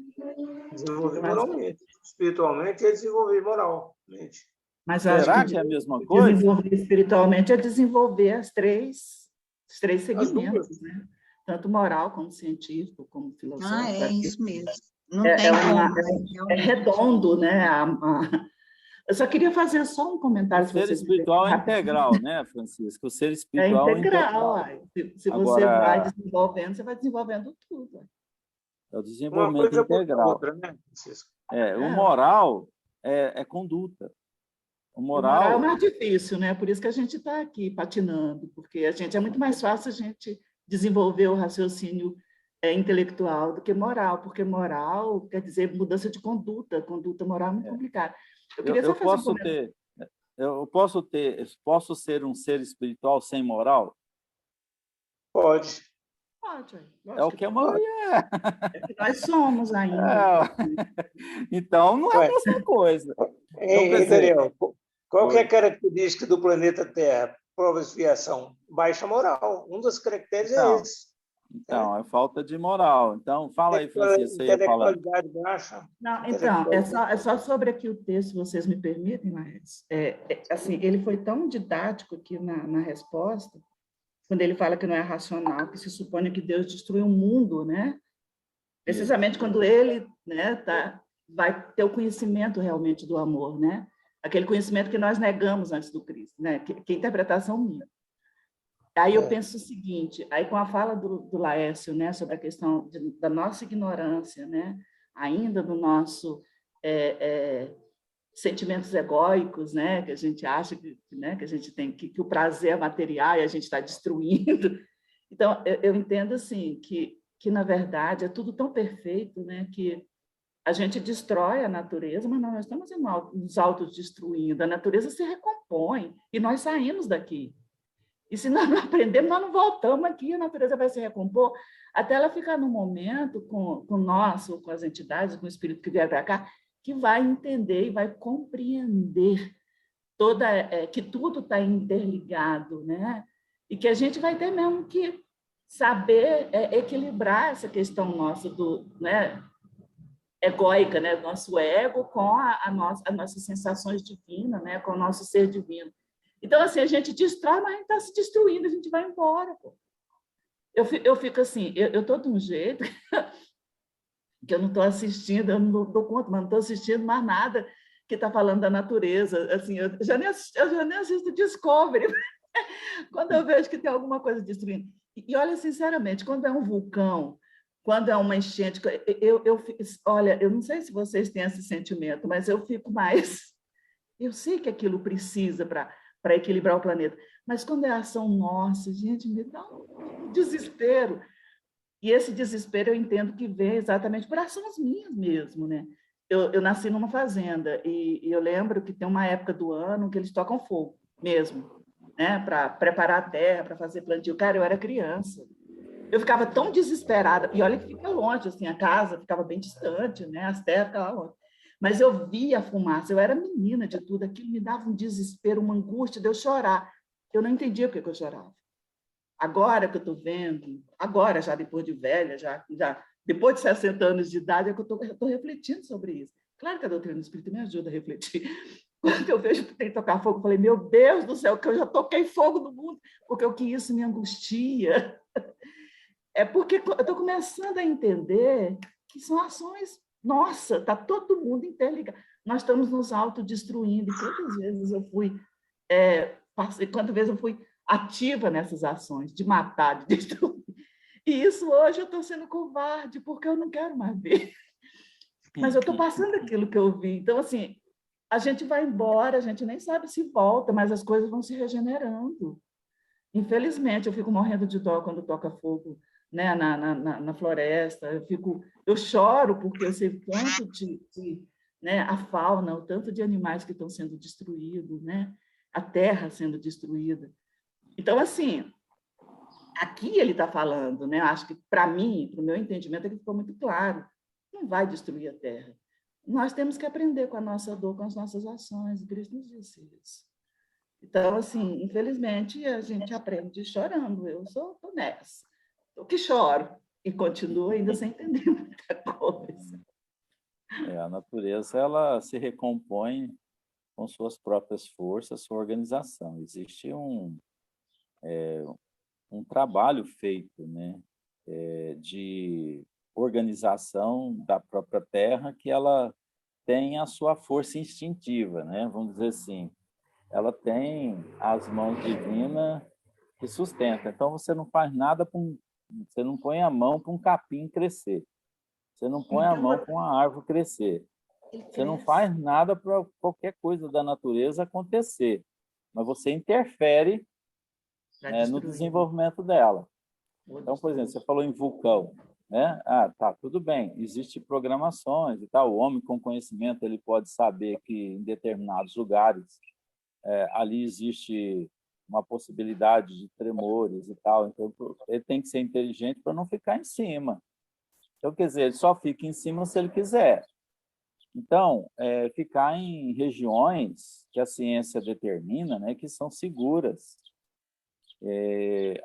Desenvolver moralmente. Espiritualmente é desenvolver moralmente. Mas acho Será que que é a mesma coisa? desenvolver espiritualmente é desenvolver os três segmentos, né? Tanto moral, como científico, como filosófico. É isso mesmo. Não tem como. É redondo, né? Eu só queria fazer só um comentário. O ser espiritual é integral, né, Francisco? O ser espiritual é integral. Se você vai desenvolvendo, você vai desenvolvendo tudo. É o desenvolvimento integral. Outra, né, Francisco? O moral é conduta. O moral é o mais difícil, né? Por isso que a gente está aqui patinando, porque é muito mais fácil a gente desenvolver o raciocínio intelectual do que moral, porque moral quer dizer mudança de conduta moral é muito complicado. Eu queria só fazer um comentário. Eu posso ser um ser espiritual sem moral? Pode. Pode. É o que a maioria é. Que nós somos ainda. Então, não é a mesma coisa. Daniel, qual que é a característica do planeta Terra? Prova de expiação. Baixa moral. Um dos caracteres é esse. Então, é falta de moral. Então, fala aí, Francisco, você ia falar. Baixa. Não, então, é só sobre aqui o texto, se vocês me permitem, mas assim, ele foi tão didático aqui na resposta, quando ele fala que não é racional, que se supõe que Deus destruiu o mundo, né? Precisamente quando ele, né, vai ter o conhecimento realmente do amor, né? Aquele conhecimento que nós negamos antes do Cristo, né? Que interpretação minha. Aí eu penso o seguinte, aí com a fala do Laércio, né, sobre a questão da nossa ignorância, né, ainda do nosso sentimentos egóicos, né, que a gente acha que, né, que a gente tem que o prazer é material e a gente está destruindo. Então, eu entendo assim que na verdade é tudo tão perfeito, né, que a gente destrói a natureza, mas nós estamos nos autodestruindo. A natureza se recompõe e nós saímos daqui. E se nós não aprendemos, nós não voltamos aqui, a natureza vai se recompor até ela ficar num momento com nós, ou com as entidades, com o espírito que vier para cá, que vai entender e vai compreender que tudo está interligado, né? E que a gente vai ter mesmo que saber equilibrar essa questão nossa né, egóica, né, do nosso ego com as nossas sensações divinas, né, com o nosso ser divino. Então, assim, a gente destrói, mas a gente está se destruindo, a gente vai embora. Pô. Eu fico assim, eu estou de um jeito que eu não estou assistindo, eu não dou conta, mas não estou assistindo mais nada que está falando da natureza. Assim, eu já nem assisto Discovery, quando eu vejo que tem alguma coisa destruindo. E olha, sinceramente, quando é um vulcão, quando é uma enchente, olha, eu não sei se vocês têm esse sentimento, mas eu fico mais... Eu sei que aquilo precisa para equilibrar o planeta, mas quando é ação nossa, gente, me dá um desespero. E esse desespero eu entendo que vem exatamente por ações minhas mesmo, né? Eu nasci numa fazenda e eu lembro que tem uma época do ano que eles tocam fogo mesmo, né? Para preparar a terra, para fazer plantio. Cara, eu era criança. Eu ficava tão desesperada, e olha que fica longe, assim, a casa ficava bem distante, né? As terras ficavam longe. Mas eu via a fumaça, eu era menina de tudo, aquilo me dava um desespero, uma angústia de eu chorar. Eu não entendia por que eu chorava. Agora que eu estou vendo, agora já depois de velha, já depois de 60 anos de idade, é que eu estou refletindo sobre isso. Claro que a doutrina do Espírito me ajuda a refletir. Quando eu vejo que tem que tocar fogo, eu falei, meu Deus do céu, que eu já toquei fogo no mundo, porque o que isso me angustia. É porque eu estou começando a entender que são ações, nossa, está todo mundo interligado. Nós estamos nos autodestruindo. E quantas vezes eu fui, quantas vezes eu fui ativa nessas ações, de matar, de destruir. E isso hoje eu estou sendo covarde, porque eu não quero mais ver. Mas eu estou passando aquilo que eu vi. Então, assim, a gente vai embora, a gente nem sabe se volta, mas as coisas vão se regenerando. Infelizmente, eu fico morrendo de dó quando toca fogo, né, na floresta. Eu choro porque eu sei o tanto né, a fauna, o tanto de animais que estão sendo destruídos, né, a terra sendo destruída. Então, assim, aqui ele está falando, né, acho que para mim, para o meu entendimento, ele ficou muito claro, não vai destruir a terra. Nós temos que aprender com a nossa dor, com as nossas ações. Cristo nos disse isso. Então, assim, infelizmente, a gente aprende chorando. Eu sou nessa. Eu que choro e continuo ainda sem entender muita coisa. A natureza, ela se recompõe com suas próprias forças, sua organização. Existe um trabalho feito, né, de organização da própria Terra, que ela tem a sua força instintiva, né? Vamos dizer assim, ela tem as mãos divinas que sustentam. Então, você não faz nada você não põe a mão para um capim crescer. Você não põe a mão para uma árvore crescer. Você não faz nada para qualquer coisa da natureza acontecer. Mas você interfere no desenvolvimento dela. Então, por exemplo, você falou em vulcão, né? Tá, tudo bem, existem programações e tal. O homem com conhecimento ele pode saber que em determinados lugares ali existe uma possibilidade de tremores e tal. Então, ele tem que ser inteligente para não ficar em cima. Então, quer dizer, ele só fica em cima se ele quiser. Então, ficar em regiões que a ciência determina, né, que são seguras.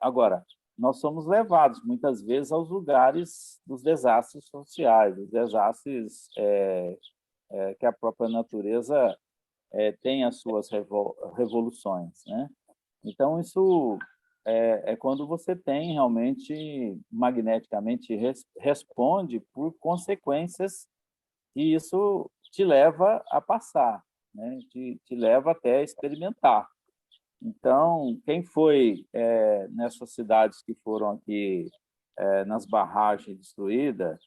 Agora, nós somos levados, muitas vezes, aos lugares dos desastres sociais, dos desastres que a própria natureza tem as suas revoluções, né? Então, isso é quando você tem realmente, magneticamente, responde por consequências e isso te leva a passar, né? Te leva até a experimentar. Então, quem foi nessas cidades que foram aqui, nas barragens destruídas,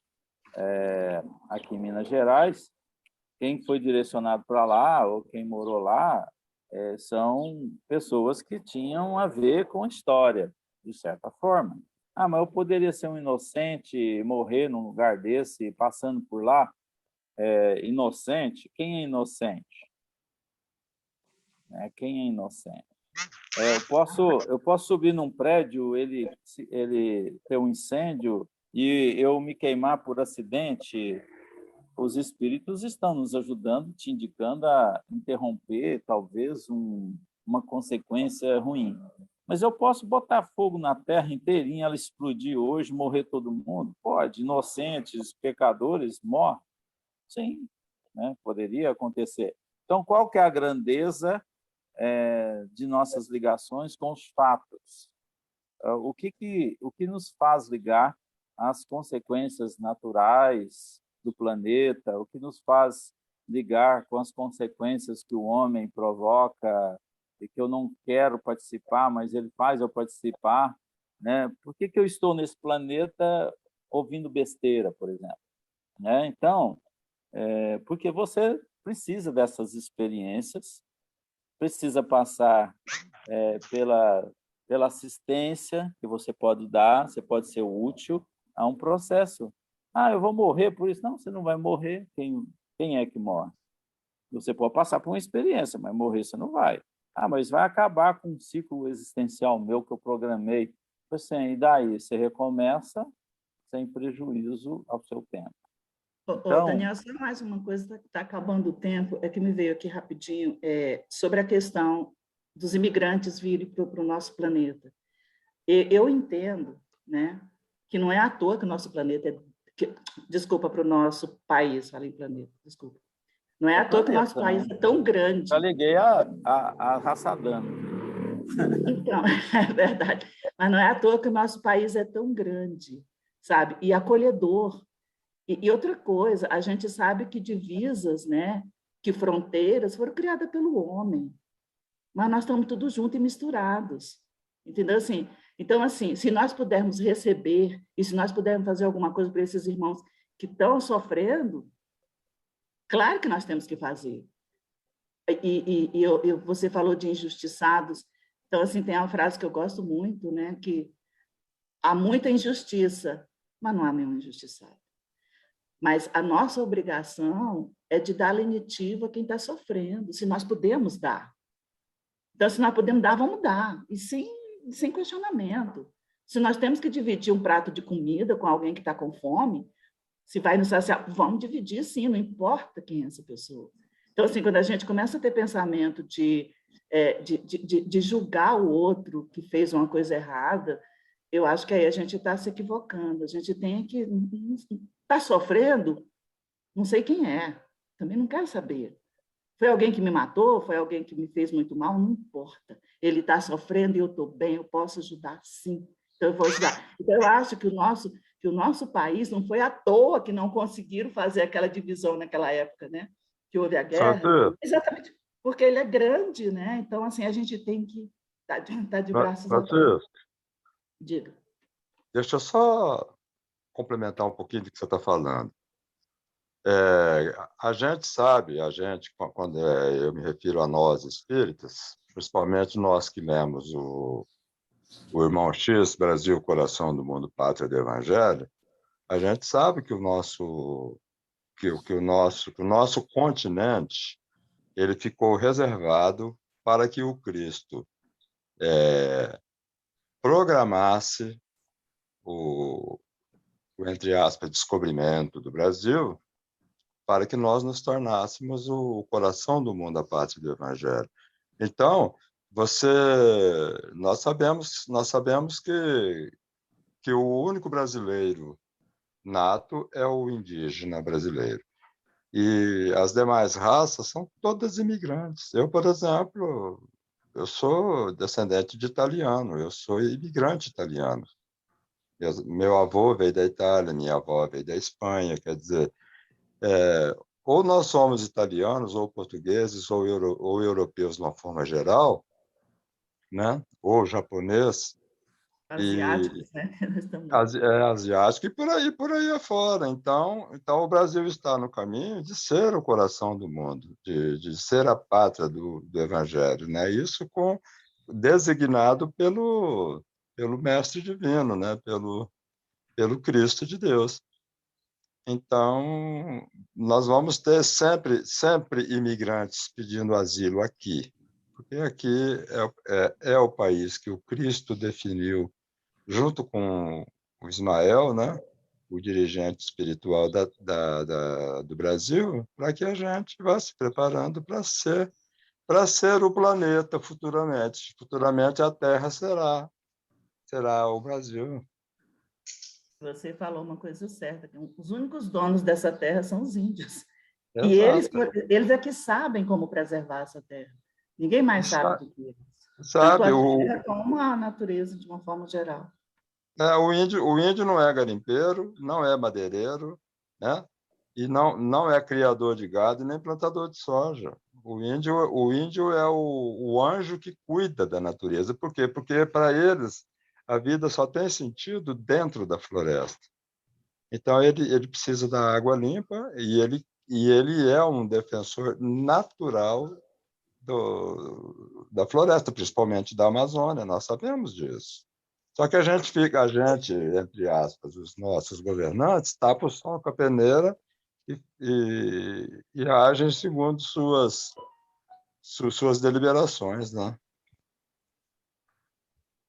aqui em Minas Gerais, quem foi direcionado para lá, ou quem morou lá, são pessoas que tinham a ver com a história, de certa forma. Ah, mas eu poderia ser um inocente e morrer num lugar desse, passando por lá, inocente? Quem é inocente? Quem é inocente? Eu posso subir num prédio, ele ter um incêndio e eu me queimar por acidente. Os espíritos estão nos ajudando, te indicando a interromper, talvez, uma consequência ruim. Mas eu posso botar fogo na terra inteirinha, ela explodir hoje, morrer todo mundo? Pode. Inocentes, pecadores, morrem? Sim, né? Poderia acontecer. Então, qual que é a grandeza de nossas ligações com os fatos? O que nos faz ligar às consequências naturais do planeta, o que nos faz ligar com as consequências que o homem provoca e que eu não quero participar, mas ele faz eu participar, né? Por que eu estou nesse planeta ouvindo besteira, por exemplo? Né? Então, porque você precisa dessas experiências, precisa passar pela assistência que você pode dar, você pode ser útil a um processo. Ah, eu vou morrer por isso. Não, você não vai morrer. Quem é que morre? Você pode passar por uma experiência, mas morrer você não vai. Ah, mas vai acabar com um ciclo existencial meu que eu programei. Assim, e daí? Você recomeça sem prejuízo ao seu tempo. Então, Daniel, só mais uma coisa, que está acabando o tempo, que me veio aqui rapidinho, sobre a questão dos imigrantes virem para o nosso planeta. Eu entendo, né, que não é à toa que o nosso planeta desculpa, para o nosso país, falei planeta, desculpa. Não é à toa que o nosso país é tão grande. Já liguei a raça dano. Então, é verdade. Mas não é à toa que o nosso país é tão grande, sabe? E acolhedor. E outra coisa, a gente sabe que divisas, né, que fronteiras foram criadas pelo homem, mas nós estamos todos juntos e misturados, entendeu? Então, se nós pudermos receber e se nós pudermos fazer alguma coisa para esses irmãos que estão sofrendo, claro que nós temos que fazer. Você falou de injustiçados, então, tem uma frase que eu gosto muito, né, que há muita injustiça, mas não há nenhum injustiçado. Mas a nossa obrigação é de dar lenitivo a quem está sofrendo, se nós podemos dar. Então, se nós podemos dar, vamos dar, e sem questionamento. Se nós temos que dividir um prato de comida com alguém que está com fome, se vai nos saciar, vamos dividir sim, não importa quem é essa pessoa. Então, quando a gente começa a ter pensamento de julgar o outro que fez uma coisa errada, eu acho que aí a gente está se equivocando. A gente tem que... Está sofrendo? Não sei quem é. Também não quero saber. Foi alguém que me matou? Foi alguém que me fez muito mal? Não importa. Ele está sofrendo e eu estou bem, eu posso ajudar sim. Então, eu vou ajudar. Então, eu acho que o nosso país não foi à toa que não conseguiram fazer aquela divisão naquela época, né? Que houve a guerra. Exatamente porque ele é grande, né? Então, a gente tem que estar de braços abertos. Diga. Deixa eu só complementar um pouquinho do que você está falando. A gente sabe, quando eu me refiro a nós espíritas, principalmente nós que lemos o Irmão X, Brasil, Coração do Mundo, Pátria do Evangelho, a gente sabe que o nosso continente ele ficou reservado para que o Cristo programasse entre aspas, descobrimento do Brasil, para que nós nos tornássemos o coração do mundo, a pátria do Evangelho. Então, nós sabemos que o único brasileiro nato é o indígena brasileiro. E as demais raças são todas imigrantes. Eu, por exemplo, eu sou descendente de italiano, eu sou imigrante italiano. Meu avô veio da Itália, minha avó veio da Espanha, quer dizer, ou nós somos italianos, ou portugueses, ou europeus de uma forma geral, né? Ou japonês, Asiáticos, né? Nós estamos... asiático e por aí afora. Então o Brasil está no caminho de ser o coração do mundo, de ser a pátria do Evangelho, né? Isso designado pelo Mestre Divino, né? Pelo Cristo de Deus. Então, nós vamos ter sempre imigrantes pedindo asilo aqui, porque aqui é o país que o Cristo definiu junto com o Ismael, né, o dirigente espiritual do Brasil, para que a gente vá se preparando para ser o planeta futuramente. Futuramente a Terra será o Brasil. Você falou uma coisa certa, que os únicos donos dessa terra são os índios. Exato. E eles é que sabem como preservar essa terra. Ninguém mais sabe do que eles. Sabe, tanto a terra como a natureza, de uma forma geral. O índio não é garimpeiro, não é madeireiro, né? E não é criador de gado nem plantador de soja. O índio é o anjo que cuida da natureza. Por quê? Porque para eles a vida só tem sentido dentro da floresta. Então ele precisa da água limpa e ele é um defensor natural da floresta, principalmente da Amazônia. Nós sabemos disso. Só que a gente, entre aspas, os nossos governantes, tapam o sol com a peneira e agem segundo suas deliberações, né?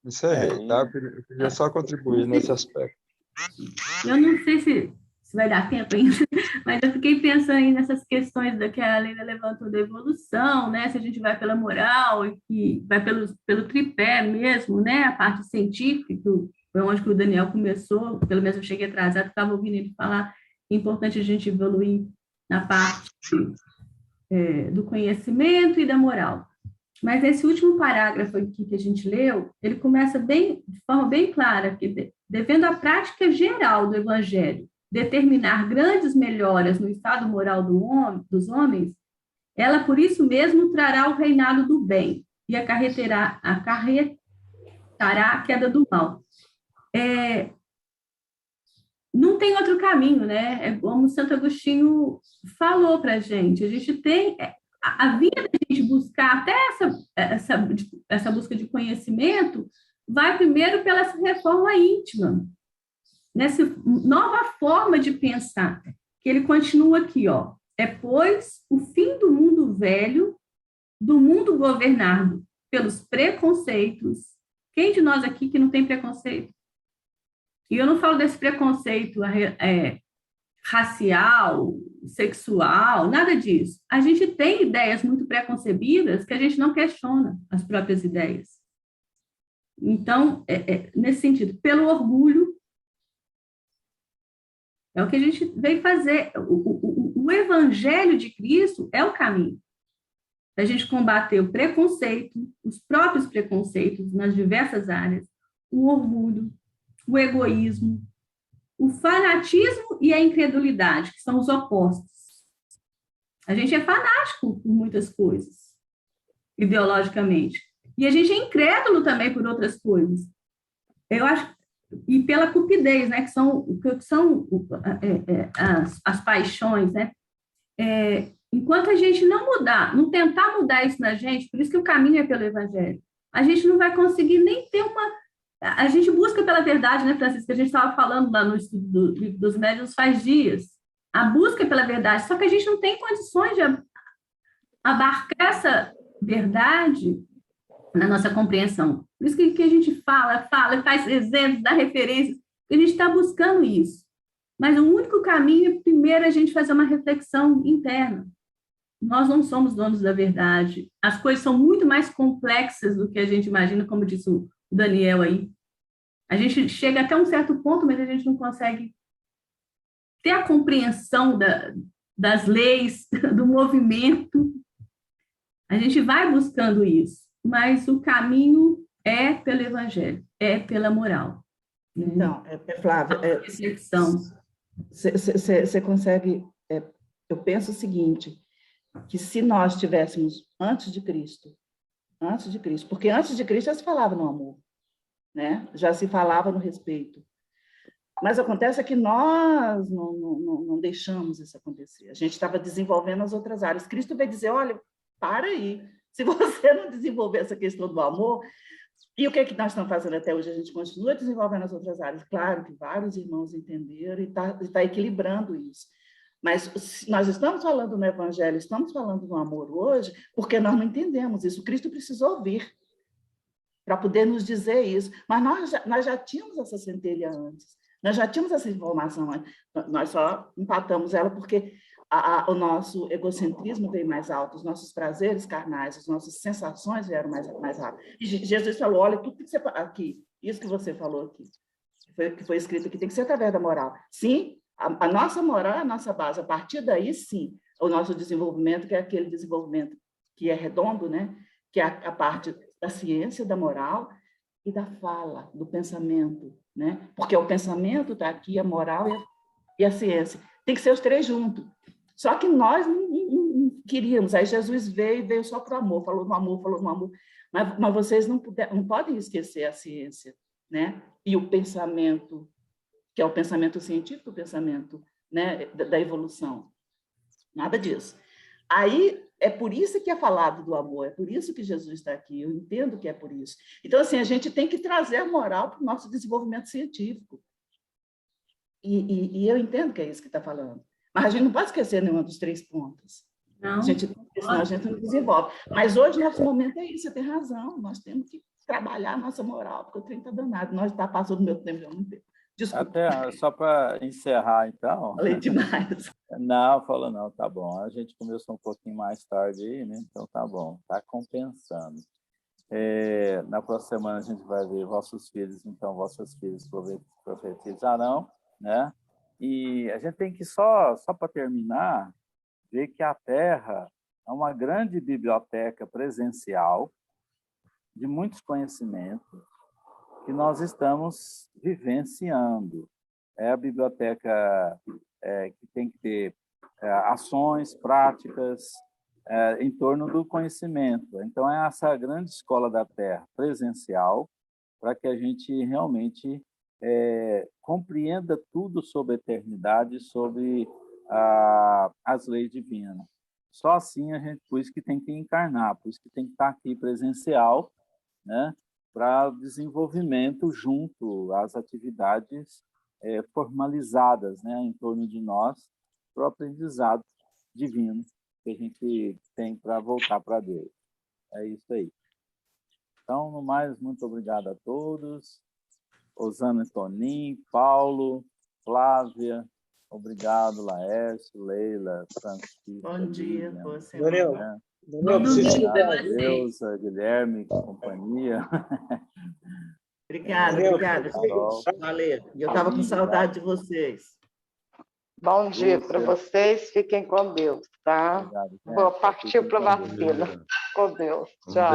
Encerrei, tá? Eu queria só contribuir nesse aspecto. Eu não sei se vai dar tempo ainda, mas eu fiquei pensando aí nessas questões que a Leila levantou da evolução, né? Se a gente vai pela moral e que vai pelo tripé mesmo, né? A parte científica, foi onde que o Daniel começou, pelo menos eu cheguei atrasado, estava ouvindo ele falar que é importante a gente evoluir na parte do conhecimento e da moral. Mas esse último parágrafo aqui que a gente leu, ele começa de forma bem clara, que devendo a prática geral do Evangelho determinar grandes melhoras no estado moral dos homens, ela por isso mesmo trará o reinado do bem e acarretará a queda do mal. Não tem outro caminho, né? É como Santo Agostinho falou para a gente tem a via da gente buscar até essa busca de conhecimento vai primeiro pela reforma íntima, nessa nova forma de pensar, que ele continua aqui, ó, pois, o fim do mundo velho, do mundo governado pelos preconceitos. Quem de nós aqui que não tem preconceito? E eu não falo desse preconceito racial, sexual, nada disso. A gente tem ideias muito preconcebidas que a gente não questiona as próprias ideias. Então, nesse sentido, pelo orgulho, é o que a gente veio fazer. O Evangelho de Cristo é o caminho para a gente combater o preconceito, os próprios preconceitos nas diversas áreas, o orgulho, o egoísmo, o fanatismo e a incredulidade, que são os opostos. A gente é fanático por muitas coisas, ideologicamente. E a gente é incrédulo também por outras coisas. Eu acho, e pela cupidez, né, que são as paixões, né? Enquanto a gente não tentar mudar isso na gente, por isso que o caminho é pelo Evangelho, a gente não vai conseguir nem ter a gente busca pela verdade, né, Francisco? A gente estava falando lá no estudo dos médiuns faz dias. A busca pela verdade, só que a gente não tem condições de abarcar essa verdade na nossa compreensão. Por isso que a gente fala, faz exemplos, dá referências, porque a gente está buscando isso. Mas o único caminho é, primeiro, a gente fazer uma reflexão interna. Nós não somos donos da verdade. As coisas são muito mais complexas do que a gente imagina, como disse o Daniel aí. A gente chega até um certo ponto, mas a gente não consegue ter a compreensão das leis, do movimento. A gente vai buscando isso, mas o caminho é pelo Evangelho, é pela moral. Então, Flávia, você consegue... eu penso o seguinte, que se nós tivéssemos, antes de Cristo, Antes de Cristo. Porque antes de Cristo já se falava no amor, né? Já se falava no respeito. Mas acontece que nós não deixamos isso acontecer. A gente estava desenvolvendo as outras áreas. Cristo veio dizer, olha, para aí. Se você não desenvolver essa questão do amor... E o que é que nós estamos fazendo até hoje? A gente continua desenvolvendo as outras áreas. Claro que vários irmãos entenderam e está equilibrando isso. Mas nós estamos falando no Evangelho, estamos falando no amor hoje, porque nós não entendemos isso. Cristo precisou vir para poder nos dizer isso. Mas nós já tínhamos essa centelha antes. Nós já tínhamos essa informação antes. Nós só empatamos ela porque o nosso egocentrismo veio mais alto, os nossos prazeres carnais, as nossas sensações vieram mais rápido. E Jesus falou, olha, tudo tem que ser aqui, isso que você falou aqui, que foi escrito aqui, tem que ser através da moral. Sim, a nossa moral é a nossa base. A partir daí, sim, o nosso desenvolvimento, que é aquele desenvolvimento que é redondo, né? Que é a parte da ciência, da moral e da fala, do pensamento, né? Porque o pensamento está aqui, a moral e a ciência. Tem que ser os três juntos. Só que nós não queríamos. Aí Jesus veio só para o amor, falou no amor. Mas vocês não podem esquecer a ciência, né? E o pensamento, que é o pensamento científico, o pensamento, né, da evolução. Nada disso. Aí, é por isso que é falado do amor, é por isso que Jesus está aqui, eu entendo que é por isso. Então, assim, a gente tem que trazer a moral para o nosso desenvolvimento científico. E eu entendo que é isso que está falando. Mas a gente não pode esquecer nenhuma dos três pontos. Não. Senão a gente não desenvolve. Mas hoje, nosso momento é isso, você tem razão. Nós temos que trabalhar a nossa moral, porque o trem está danado. Nós está passando do meu tempo, já não tempo. Desculpa. Até só para encerrar, então. Falei demais. Não, falou não, tá bom. A gente começou um pouquinho mais tarde aí, né? Então tá bom, tá compensando. Na próxima semana a gente vai ver vossos filhos, então vossas filhas profetizarão, né? E a gente tem que só para terminar, ver que a Terra é uma grande biblioteca presencial de muitos conhecimentos que nós estamos vivenciando. É a biblioteca que tem que ter ações, práticas em torno do conhecimento. Então, é essa grande escola da Terra presencial para que a gente realmente compreenda tudo sobre a eternidade, sobre as leis divinas. Só assim por isso que tem que encarnar, por isso que tem que estar aqui presencial, né, para desenvolvimento junto às atividades formalizadas, né, em torno de nós, para o aprendizado divino que a gente tem para voltar para Deus. É isso aí. Então, no mais, muito obrigado a todos. Osana e Toninho, Paulo, Flávia, obrigado, Laércio, Leila, Francisco. Bom dia, Lívia, boa Daniel, semana. Deus, Guilherme, companhia. Obrigada. Valeu. Eu estava com saudade de vocês. Bom dia para vocês, fiquem com Deus, tá? Obrigado, Vou partir para a vacina. Com Deus. Tchau.